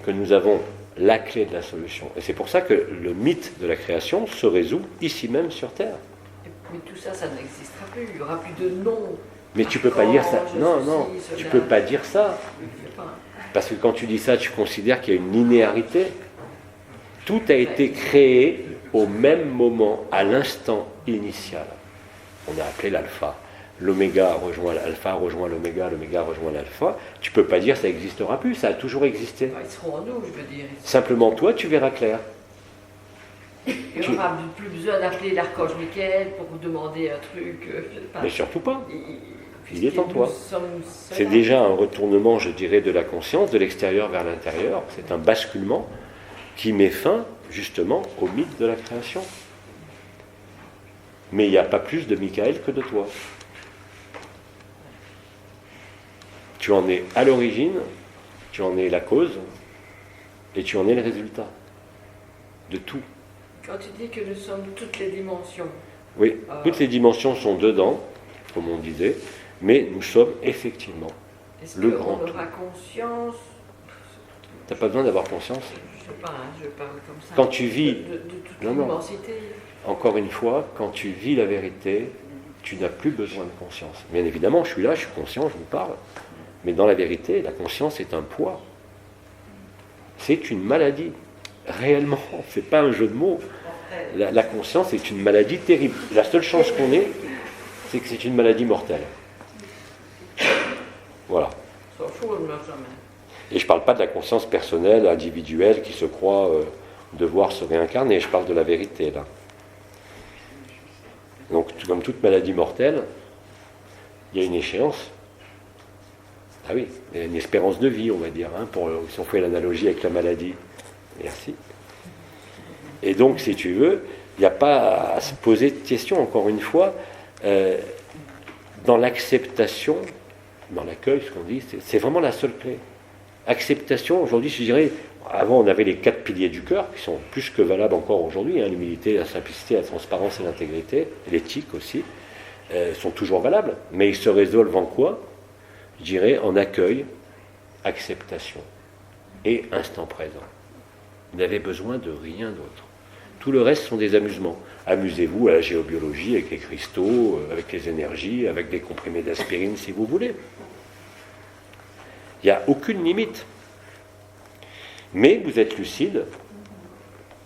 que nous avons la clé de la solution. Et c'est pour ça que le mythe de la création se résout ici même sur Terre. Mais tout ça, ça n'existera plus. Il n'y aura plus de nom. Mais tu peux pas dire ça. Non, tu peux pas dire ça. Parce que quand tu dis ça, tu considères qu'il y a une linéarité. Tout a été créé au même moment, à l'instant initial. On a appelé l'alpha. L'oméga rejoint l'alpha, rejoint l'oméga, l'oméga rejoint l'alpha. Tu peux pas dire ça n'existera plus, ça a toujours existé. Ils seront en nous, je veux dire. Simplement, toi, tu verras clair. Il n'y aura plus besoin d'appeler l'archange Michael pour vous demander un truc. Mais surtout pas. Il est en Puisque toi. nous sommes C'est cela. déjà un retournement, je dirais, de la conscience, de l'extérieur vers l'intérieur. C'est un basculement qui met fin, justement, au mythe de la création. Mais il n'y a pas plus de Michael que de toi. Tu en es à l'origine, tu en es la cause, et tu en es le résultat de tout. Quand tu dis que nous sommes toutes les dimensions, Oui, toutes les dimensions sont dedans, comme on disait, mais nous sommes effectivement Est-ce le qu'on grand tout. aura conscience? Tu n'as pas besoin d'avoir conscience. Je sais pas, hein, je parle comme ça. Quand tu vis- de toute Non, non. l'immensité. Encore une fois, quand tu vis la vérité, tu n'as plus besoin de conscience. Bien évidemment, je suis là, je suis conscient, je vous parle. Mais dans la vérité, la conscience est un poids. C'est une maladie. Réellement, c'est pas un jeu de mots. La conscience est une maladie terrible. La seule chance qu'on ait, c'est que c'est une maladie mortelle. Voilà. S'en fout, on ne meurt jamais. Et je ne parle pas de la conscience personnelle, individuelle, qui se croit devoir se réincarner. Je parle de la vérité, là. Donc, comme toute maladie mortelle, il y a une échéance. Ah oui, il y a une espérance de vie, on va dire, hein, si on fait l'analogie avec la maladie. Merci. Et donc, si tu veux, il n'y a pas à se poser de questions, encore une fois, dans l'acceptation, dans l'accueil, ce qu'on dit, c'est vraiment la seule clé. Acceptation, aujourd'hui, je dirais, avant on avait les 4 piliers du cœur, qui sont plus que valables encore aujourd'hui, hein, l'humilité, la simplicité, la transparence et l'intégrité, l'éthique aussi, sont toujours valables, mais ils se résolvent en quoi? Je dirais en accueil, acceptation et instant présent. Vous n'avez besoin de rien d'autre. Tout le reste sont des amusements. Amusez-vous à la géobiologie, avec les cristaux, avec les énergies, avec des comprimés d'aspirine si vous voulez. Il n'y a aucune limite. Mais vous êtes lucide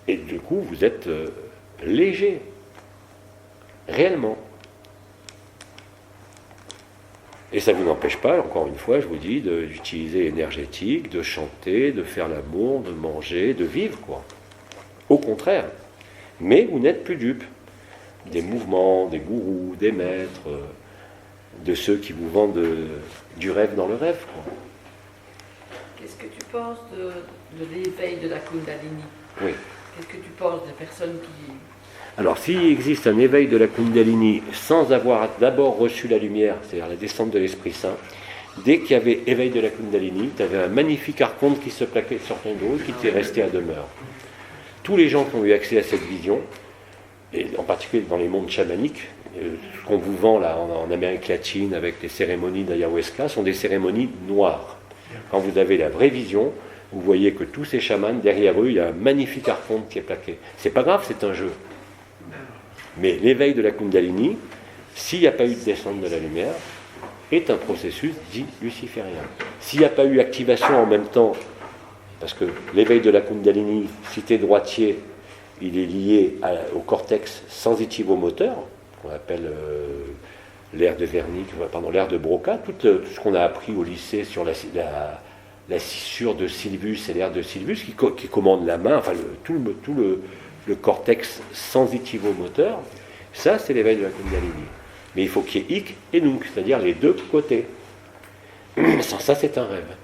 et du coup vous êtes léger. Réellement. Et ça ne vous empêche pas, encore une fois, je vous dis, d'utiliser l'énergétique, de chanter, de faire l'amour, de manger, de vivre, quoi. Au contraire. Mais vous n'êtes plus dupe des mouvements, des gourous, des maîtres, de ceux qui vous vendent du rêve dans le rêve, quoi. Qu'est-ce que tu penses de l'éveil de la Kundalini? Oui. Qu'est-ce que tu penses des personnes qui... Alors, s'il existe un éveil de la Kundalini sans avoir d'abord reçu la lumière, c'est-à-dire la descente de l'Esprit Saint, dès qu'il y avait éveil de la Kundalini, tu avais un magnifique archonte qui se plaquait sur ton dos et qui t'est resté à demeure. Tous les gens qui ont eu accès à cette vision, et en particulier dans les mondes chamaniques, ce qu'on vous vend là en Amérique latine avec les cérémonies d'ayahuasca, sont des cérémonies noires. Quand vous avez la vraie vision, vous voyez que tous ces chamans, derrière eux, il y a un magnifique archonte qui est plaqué. C'est pas grave, c'est un jeu. Mais l'éveil de la Kundalini, s'il n'y a pas eu de descente de la lumière, est un processus dit luciférien. S'il n'y a pas eu activation en même temps, parce que l'éveil de la Kundalini, si tu es droitier, il est lié au cortex sensitivo-moteur, qu'on appelle l'aire de Wernicke, l'aire de Broca, tout ce qu'on a appris au lycée sur la scissure de Sylvus et l'aire de Sylvus, qui commande la main, enfin tout le cortex sensitivo-moteur, ça c'est l'éveil de la Kundalini. Mais il faut qu'il y ait hic et nunc, c'est-à-dire les deux côtés. Sans ça, c'est un rêve.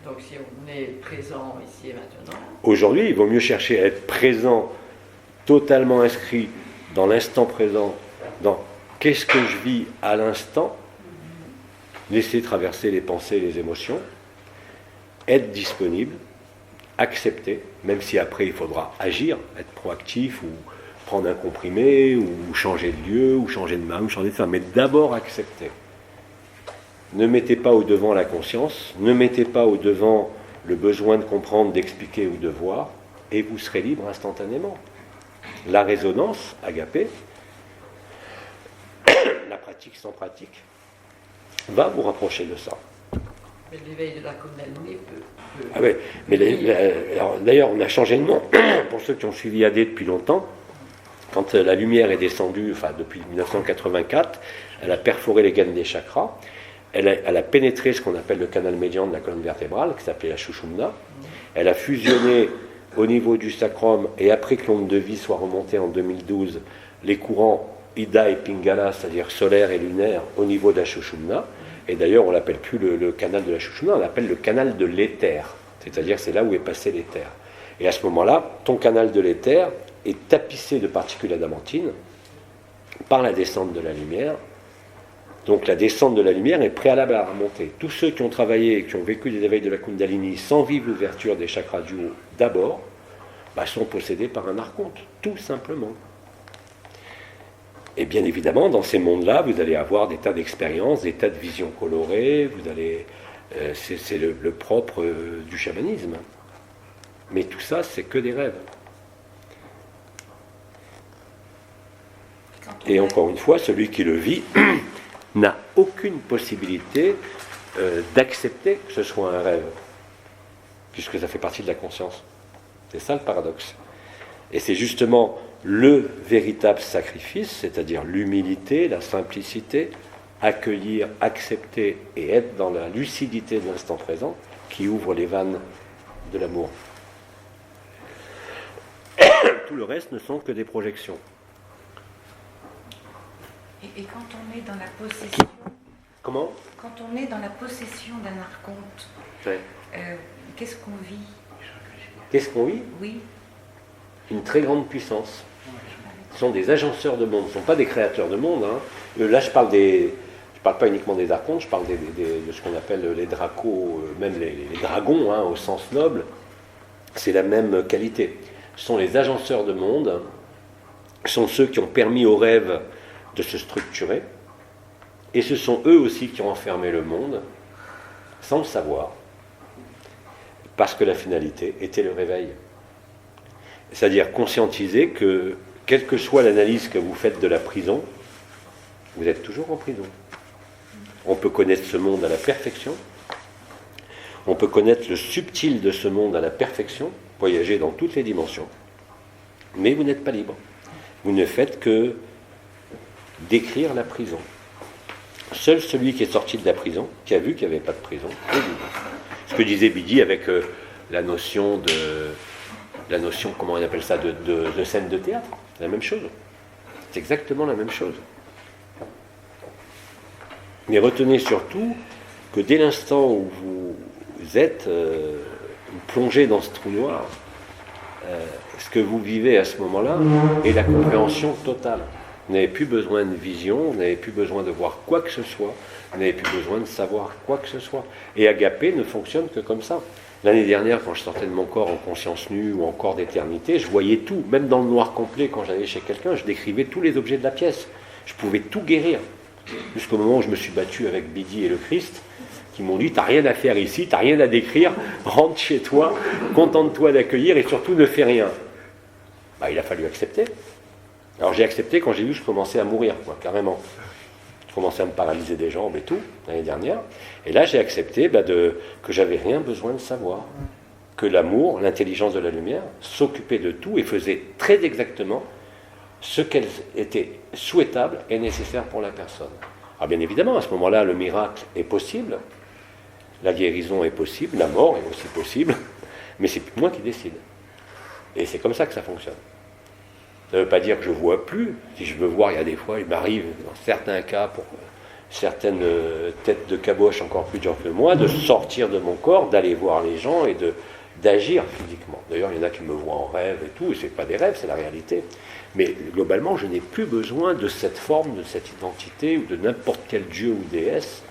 Donc si on est présent ici et maintenant... Aujourd'hui, il vaut mieux chercher à être présent, totalement inscrit dans l'instant présent, dans qu'est-ce que je vis à l'instant, laisser traverser les pensées et les émotions, être disponible, accepter, même si après il faudra agir, être proactif ou prendre un comprimé ou changer de lieu ou changer de main ou changer de femme, mais d'abord accepter. Ne mettez pas au devant la conscience, ne mettez pas au devant le besoin de comprendre, d'expliquer ou de voir, et vous serez libre instantanément. La résonance, agapé, la pratique sans pratique, va vous rapprocher de ça. Mais l'éveil de la Kundalini peut... Ah ouais, mais d'ailleurs, on a changé de nom. Pour ceux qui ont suivi AD depuis longtemps, quand la lumière est descendue, enfin depuis 1984, elle a perforé les gaines des chakras, elle a pénétré ce qu'on appelle le canal médian de la colonne vertébrale, qui s'appelait la Shushumna, elle a fusionné au niveau du sacrum, et après que l'onde de vie soit remontée en 2012, les courants Ida et Pingala, c'est-à-dire solaire et lunaire, au niveau de la Shushumna. Et d'ailleurs, on ne l'appelle plus le canal de la Shushumna, on l'appelle le canal de l'éther. C'est-à-dire, c'est là où est passé l'éther. Et à ce moment-là, ton canal de l'éther est tapissé de particules adamantines par la descente de la lumière. Donc la descente de la lumière est préalable à la remontée. Tous ceux qui ont travaillé et qui ont vécu des éveils de la Kundalini sans vivre l'ouverture des chakras du haut d'abord, sont possédés par un archonte, tout simplement. Et bien évidemment, dans ces mondes-là, vous allez avoir des tas d'expériences, des tas de visions colorées, c'est le propre du chamanisme. Mais tout ça, c'est que des rêves. Et encore une fois, celui qui le vit n'a aucune possibilité d'accepter que ce soit un rêve, puisque ça fait partie de la conscience. C'est ça le paradoxe. Et c'est justement le véritable sacrifice, c'est-à-dire l'humilité, la simplicité, accueillir, accepter et être dans la lucidité de l'instant présent, qui ouvre les vannes de l'amour. Tout le reste ne sont que des projections. Et quand on est dans la possession... Comment ? Quand on est dans la possession d'un archonte, Ouais. qu'est-ce qu'on vit? Qu'est-ce qu'on vit ? Oui. Une très grande puissance. Ce sont des agenceurs de monde, ce ne sont pas des créateurs de monde. Hein. Là, je parle pas uniquement des archontes, je parle de ce qu'on appelle les dracos, même les dragons, hein, au sens noble. C'est la même qualité. Ce sont les agenceurs de monde, ce sont ceux qui ont permis aux rêves de se structurer, et ce sont eux aussi qui ont enfermé le monde, sans le savoir, parce que la finalité était le réveil. C'est-à-dire conscientiser que, quelle que soit l'analyse que vous faites de la prison, vous êtes toujours en prison. On peut connaître ce monde à la perfection, on peut connaître le subtil de ce monde à la perfection, voyager dans toutes les dimensions, mais vous n'êtes pas libre. Vous ne faites que décrire la prison. Seul celui qui est sorti de la prison, qui a vu qu'il n'y avait pas de prison, est libre. Ce que disait Bidi avec la notion, comment on appelle ça, de scène de théâtre, c'est la même chose. C'est exactement la même chose. Mais retenez surtout que dès l'instant où vous êtes plongé dans ce trou noir, ce que vous vivez à ce moment-là est la compréhension totale. Vous n'avez plus besoin de vision, vous n'avez plus besoin de voir quoi que ce soit, vous n'avez plus besoin de savoir quoi que ce soit. Et Agapé ne fonctionne que comme ça. L'année dernière, quand je sortais de mon corps en conscience nue ou en corps d'éternité, je voyais tout. Même dans le noir complet, quand j'allais chez quelqu'un, je décrivais tous les objets de la pièce. Je pouvais tout guérir. Jusqu'au moment où je me suis battu avec Bidi et le Christ, qui m'ont dit, t'as rien à faire ici, t'as rien à décrire, rentre chez toi, contente-toi d'accueillir et surtout ne fais rien. Il a fallu accepter. Alors j'ai accepté quand j'ai vu que je commençais à mourir, carrément. Je commençais à me paralyser des jambes et tout, l'année dernière. Et là j'ai accepté que j'avais rien besoin de savoir. Que l'amour, l'intelligence de la lumière, s'occupait de tout et faisait très exactement ce qu'elle était souhaitable et nécessaire pour la personne. Alors bien évidemment, à ce moment-là, le miracle est possible, la guérison est possible, la mort est aussi possible, mais c'est moi qui décide. Et c'est comme ça que ça fonctionne. Ça ne veut pas dire que je ne vois plus. Si je veux voir, il y a des fois, il m'arrive, dans certains cas, pour certaines têtes de caboche encore plus dures que moi, de sortir de mon corps, d'aller voir les gens et d'agir physiquement. D'ailleurs, il y en a qui me voient en rêve et tout, et ce n'est pas des rêves, c'est la réalité. Mais globalement, je n'ai plus besoin de cette forme, de cette identité, ou de n'importe quel dieu ou déesse.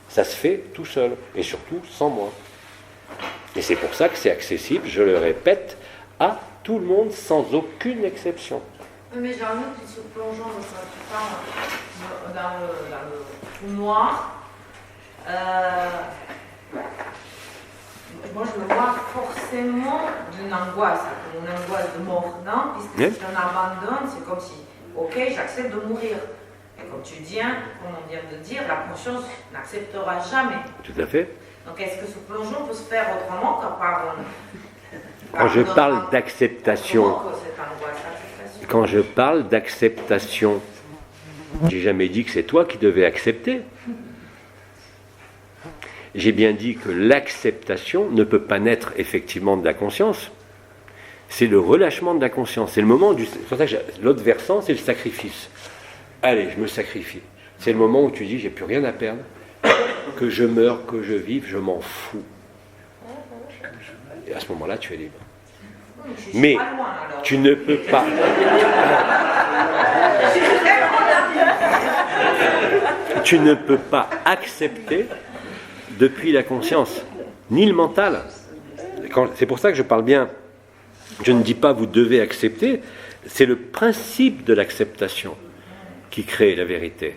Ça se fait tout seul, et surtout sans moi. Et c'est pour ça que c'est accessible, je le répète, à tout le monde, sans aucune exception. Mais j'ai un autre qui se plongeant dans le trou noir. Moi, je le vois forcément d'une angoisse, une angoisse de mort, non? Puisque si on abandonne, c'est comme si, ok, j'accepte de mourir. Et comme tu dis, comme on vient de dire, la conscience n'acceptera jamais. Tout à fait. Donc, est-ce que ce plongeon peut se faire autrement qu'à part quand je parle d'acceptation, quand je parle d'acceptation, j'ai jamais dit que c'est toi qui devais accepter. J'ai bien dit que l'acceptation ne peut pas naître effectivement de la conscience. C'est le relâchement de la conscience. C'est le moment du. C'est pour ça que l'autre versant, c'est le sacrifice. Allez, je me sacrifie. C'est le moment où tu dis, j'ai plus rien à perdre. Que je meure, que je vive, je m'en fous. Et à ce moment-là, tu es libre. Mais tu ne peux pas. Tu ne peux pas accepter depuis la conscience, ni le mental. C'est pour ça que je parle bien. Je ne dis pas vous devez accepter. C'est le principe de l'acceptation. qui crée la vérité.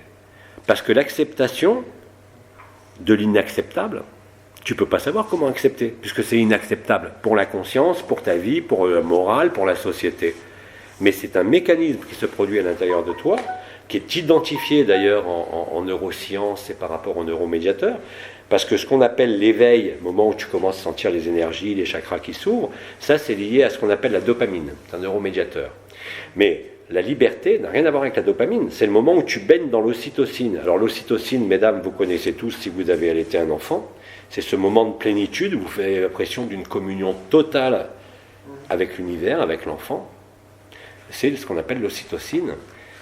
Parce que l'acceptation de l'inacceptable, tu ne peux pas savoir comment accepter, puisque c'est inacceptable pour la conscience, pour ta vie, pour la morale, pour la société. Mais c'est un mécanisme qui se produit à l'intérieur de toi, qui est identifié d'ailleurs en neurosciences et par rapport au neuromédiateur, parce que ce qu'on appelle l'éveil, au moment où tu commences à sentir les énergies, les chakras qui s'ouvrent, ça c'est lié à ce qu'on appelle la dopamine, c'est un neuromédiateur. Mais la liberté n'a rien à voir avec la dopamine, c'est le moment où tu baignes dans l'ocytocine. Alors l'ocytocine, mesdames, vous connaissez tous si vous avez allaité un enfant, c'est ce moment de plénitude où vous faites l'impression d'une communion totale avec l'univers, avec l'enfant. C'est ce qu'on appelle l'ocytocine,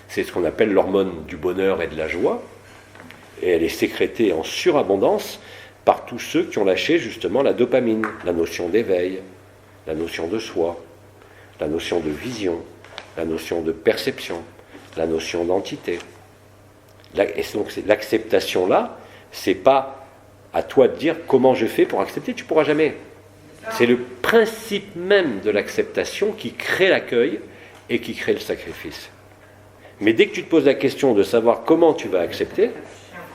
c'est ce qu'on appelle l'hormone du bonheur et de la joie, et elle est sécrétée en surabondance par tous ceux qui ont lâché justement la dopamine, la notion d'éveil, la notion de soi, la notion de vision, la notion de perception, la notion d'entité. Et donc l'acceptation là, c'est pas à toi de dire comment je fais pour accepter, tu ne pourras jamais. C'est le principe même de l'acceptation qui crée l'accueil et qui crée le sacrifice. Mais dès que tu te poses la question de savoir comment tu vas accepter,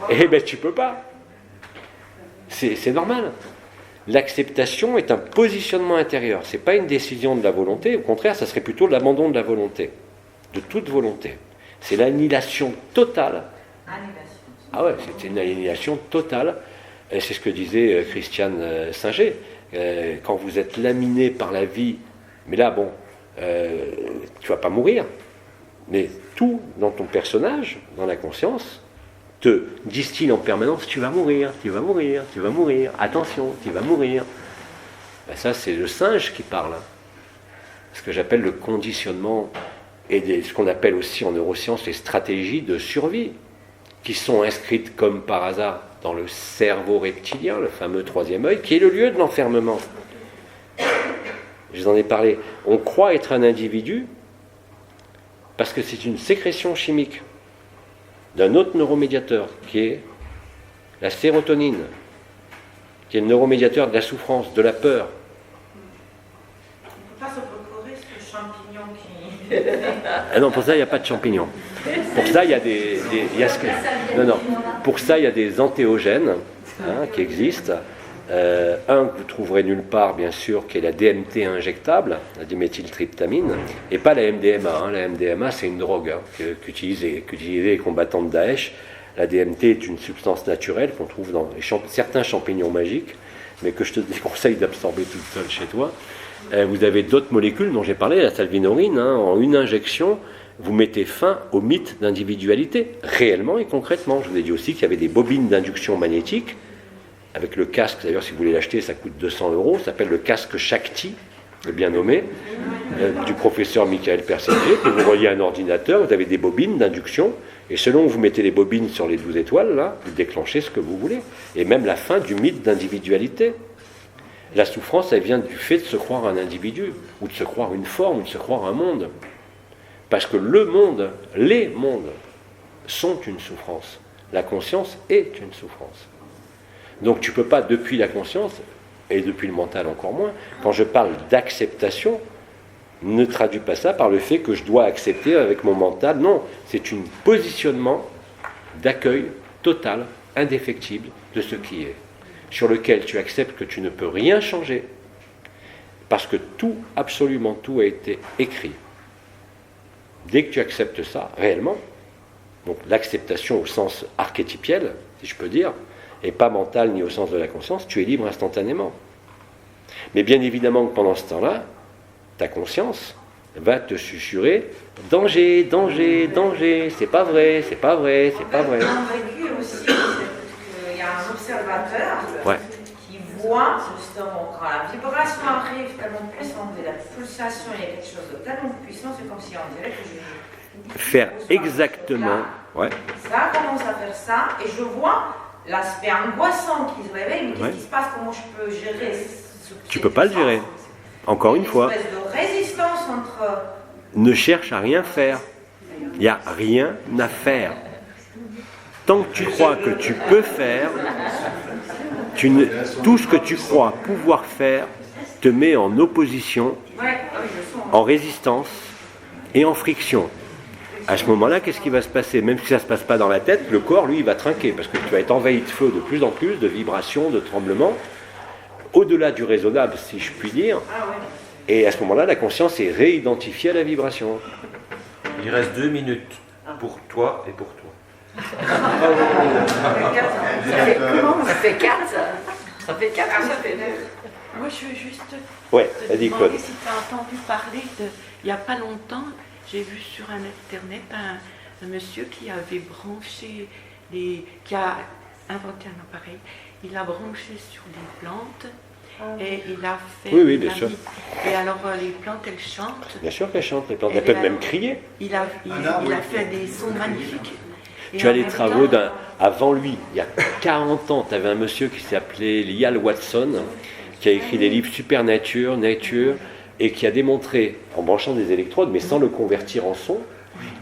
eh bien tu ne peux pas. C'est normal. L'acceptation est un positionnement intérieur, ce n'est pas une décision de la volonté, au contraire, ça serait plutôt l'abandon de la volonté, de toute volonté. C'est l'annihilation totale. Ah ouais, c'est une annihilation totale. Et c'est ce que disait Christiane Singer. Quand vous êtes laminé par la vie, mais là, bon, tu ne vas pas mourir, mais tout dans ton personnage, dans la conscience, te distille en permanence, tu vas mourir, tu vas mourir, tu vas mourir, attention, tu vas mourir. Ben ça, c'est le singe qui parle. Ce que j'appelle le conditionnement et ce qu'on appelle aussi en neurosciences les stratégies de survie, qui sont inscrites comme par hasard dans le cerveau reptilien, le fameux troisième œil, qui est le lieu de l'enfermement. Je vous en ai parlé. On croit être un individu parce que c'est une sécrétion chimique d'un autre neuromédiateur, qui est la sérotonine, qui est le neuromédiateur de la souffrance, de la peur. On ne peut pas se procurer ce champignon qui... Ah non, pour ça, il n'y a pas de champignons. Pour ça, il y a pour ça, il y a des antéogènes qui existent. Un que vous trouverez nulle part, bien sûr, qui est la DMT injectable, la diméthyltryptamine, et pas la MDMA. La MDMA, c'est une drogue qu'utilisent les combattants de Daesh. La DMT est une substance naturelle qu'on trouve dans certains champignons magiques, mais que je te déconseille d'absorber toute seule chez toi. Vous avez d'autres molécules dont j'ai parlé, la salvinorine. En une injection, vous mettez fin au mythe d'individualité, réellement et concrètement. Je vous ai dit aussi qu'il y avait des bobines d'induction magnétique, avec le casque, d'ailleurs si vous voulez l'acheter, ça coûte 200 €, ça s'appelle le casque Shakti, le bien nommé, du professeur Michael Perseguier, que vous reliez à un ordinateur, vous avez des bobines d'induction, et selon que vous mettez les bobines sur les 12 étoiles, là, vous déclenchez ce que vous voulez. Et même la fin du mythe d'individualité. La souffrance, elle vient du fait de se croire un individu, ou de se croire une forme, ou de se croire un monde. Parce que le monde, les mondes, sont une souffrance. La conscience est une souffrance. Donc tu ne peux pas, depuis la conscience, et depuis le mental encore moins, quand je parle d'acceptation, ne traduis pas ça par le fait que je dois accepter avec mon mental. Non, c'est un positionnement d'accueil total, indéfectible de ce qui est, sur lequel tu acceptes que tu ne peux rien changer, parce que tout, absolument tout a été écrit. Dès que tu acceptes ça, réellement, donc l'acceptation au sens archétypiel, si je peux dire, et pas mental ni au sens de la conscience, tu es libre instantanément. Mais bien évidemment que pendant ce temps-là, ta conscience va te susurrer « danger, danger, danger, c'est pas vrai, c'est pas vrai, c'est pas vrai ». On a vécu aussi qu'il y a un observateur qui voit justement quand la vibration arrive tellement puissante et la pulsation, il y a quelque chose de tellement puissant, c'est comme si on dirait que je... Faire exactement... Ça commence à faire ça, et je vois l'aspect angoissant qui se réveille, mais qu'est-ce qui se passe, comment je peux gérer Tu peux pas le gérer. Encore une fois. Une espèce de résistance entre... Ne cherche à rien faire. Il n'y a rien à faire. Tant que tu crois que tu peux faire, tout ce que tu crois pouvoir faire te met en opposition, en résistance et en friction. À ce moment-là, qu'est-ce qui va se passer? Même si ça ne se passe pas dans la tête, le corps, lui, il va trinquer, parce que tu vas être envahi de feu de plus en plus, de vibrations, de tremblements, au-delà du raisonnable, si je puis dire. Et à ce moment-là, la conscience est réidentifiée à la vibration. Il reste 2 minutes pour toi et pour toi. Ça fait 4, ça. Ça fait 4, ça fait 9. Moi, je veux juste Ouais, te vas-y, demander Claude. si tu as entendu parler de... Il n'y a pas longtemps, j'ai vu sur Internet un monsieur qui avait branché qui a inventé un appareil. Il a branché sur les plantes et il a fait... Oui, bien sûr. Et alors, les plantes, elles chantent. Bien sûr qu'elle chante, les plantes. Et Elles peuvent alors, même crier. Il a fait des sons magnifiques. Et Tu as en les même travaux temps, avant lui, il y a 40 ans, tu avais un monsieur qui s'appelait Lyall Watson, qui a écrit des livres Super Nature, et qui a démontré, en branchant des électrodes, mais sans le convertir en son,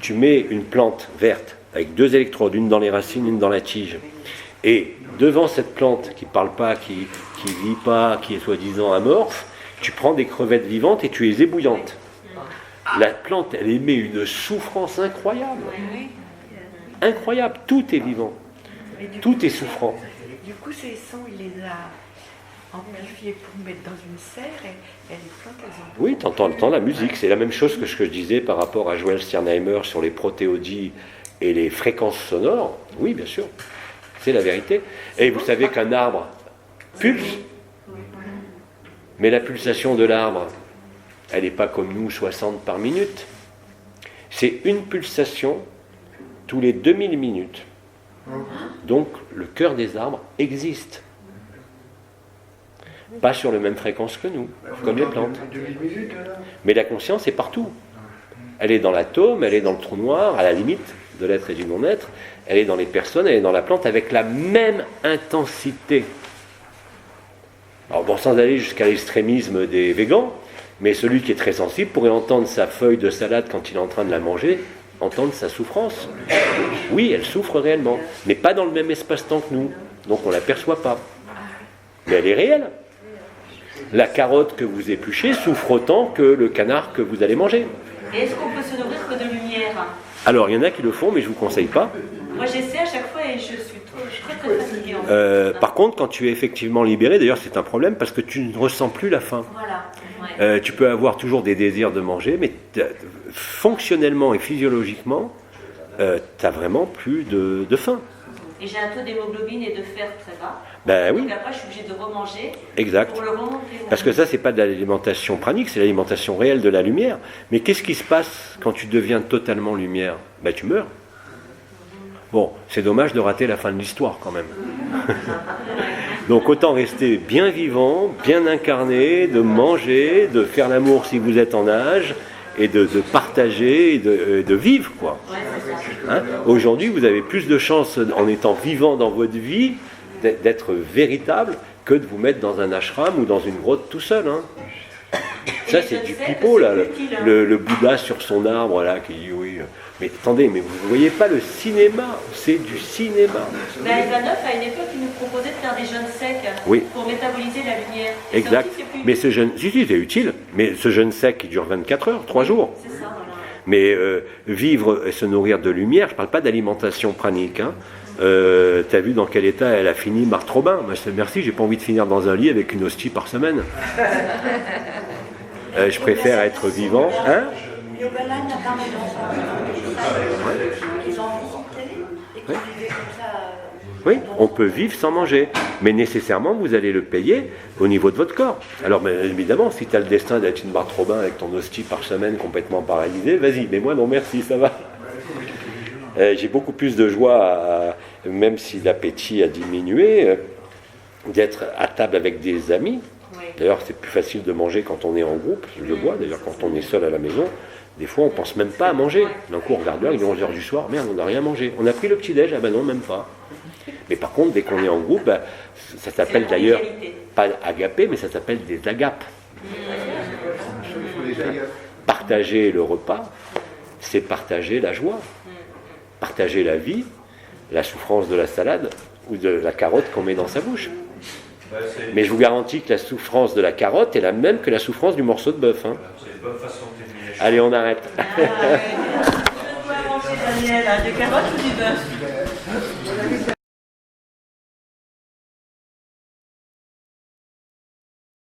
tu mets une plante verte avec 2 électrodes, une dans les racines, une dans la tige. Et devant cette plante qui ne parle pas, qui ne vit pas, qui est soi-disant amorphe, tu prends des crevettes vivantes et tu les ébouillantes. La plante, elle émet une souffrance incroyable. Incroyable, tout est vivant, tout est souffrant. Du coup, ces sons, il les a amplifiés pour mettre dans une serre et les plantes, elles ont... Oui, tu entends la musique, c'est la même chose que ce que je disais par rapport à Joël Sternheimer sur les protéodies et les fréquences sonores. Oui, bien sûr, c'est la vérité. Et vous savez qu'un arbre pulse, mais la pulsation de l'arbre, elle n'est pas comme nous, 60 par minute. C'est une pulsation tous les 2000 minutes. Donc, le cœur des arbres existe. Pas sur la même fréquence que nous, comme les plantes. Mais la conscience est partout. Elle est dans l'atome, elle est dans le trou noir, à la limite de l'être et du non-être. Elle est dans les personnes, elle est dans la plante avec la même intensité. Alors bon, sans aller jusqu'à l'extrémisme des végans, mais celui qui est très sensible pourrait entendre sa feuille de salade quand il est en train de la manger, entendre sa souffrance. Oui, elle souffre réellement, mais pas dans le même espace-temps que nous, donc on ne l'aperçoit pas. Mais elle est réelle. La carotte que vous épluchez souffre autant que le canard que vous allez manger. Et est-ce qu'on peut se nourrir que de lumière? Alors, il y en a qui le font, mais je ne vous conseille pas. Moi, j'essaie à chaque fois et je suis très fatiguée. En fait. Par contre, quand tu es effectivement libéré, d'ailleurs, c'est un problème parce que tu ne ressens plus la faim. Voilà. Ouais. Tu peux avoir toujours des désirs de manger, mais fonctionnellement et physiologiquement, tu n'as vraiment plus de faim. Et j'ai un taux d'hémoglobine et de fer très bas. Ben oui. Donc après, je suis obligée de remanger Exact. pour le remonter. Parce que ça, c'est pas de l'alimentation pranique, c'est l'alimentation réelle de la lumière. Mais qu'est-ce qui se passe quand tu deviens totalement lumière? Ben, tu meurs. Bon, c'est dommage de rater la fin de l'histoire quand même. Donc autant rester bien vivant, bien incarné, de manger, de faire l'amour si vous êtes en âge, et de partager, et de vivre, quoi. Hein? Aujourd'hui, vous avez plus de chances, en étant vivant dans votre vie, d'être véritable, que de vous mettre dans un ashram ou dans une grotte tout seul. Hein. Ça, c'est du pipeau, là. Le Bouddha sur son arbre, là, qui dit oui. Mais attendez, mais vous ne voyez pas le cinéma, c'est du cinéma. Ben, Ivanov, à une époque, il nous proposait de faire des jeûnes secs pour métaboliser la lumière. Et exact. ça aussi, c'est plus mais ce jeûne, si, c'est utile, mais ce jeûne sec qui dure 24 heures, 3 jours. C'est ça, voilà. Mais vivre et se nourrir de lumière, je ne parle pas d'alimentation pranique. Hein. T'as vu dans quel état elle a fini Marthe Robin? Merci, j'ai pas envie de finir dans un lit avec une hostie par semaine. Je préfère être vivant. Hein? Yogaland a parlé dans ça. Ils ont visité et qu'ils vivaient comme ça. Oui, on peut vivre sans manger, mais nécessairement vous allez le payer au niveau de votre corps. Alors évidemment, si tu as le destin d'être une Marthe Robin avec ton hostie par semaine complètement paralysée, vas-y, mais moi non merci, ça va. J'ai beaucoup plus de joie, même si l'appétit a diminué, d'être à table avec des amis. D'ailleurs, c'est plus facile de manger quand on est en groupe, je le vois, d'ailleurs quand on est seul à la maison, des fois on ne pense même pas à manger. D'un coup on regarde l'heure, il est 11h du soir, merde, on n'a rien mangé. On a pris le petit-déj, ah ben non, même pas. Mais par contre, dès qu'on est en groupe, ça s'appelle d'ailleurs, pas agapé, mais ça s'appelle des agapes. Partager le repas, c'est partager la joie, partager la vie, la souffrance de la salade ou de la carotte qu'on met dans sa bouche. Mais je vous garantis que la souffrance de la carotte est la même que la souffrance du morceau de bœuf. Hein. Allez, on arrête. Daniel, de carottes ou du beurre?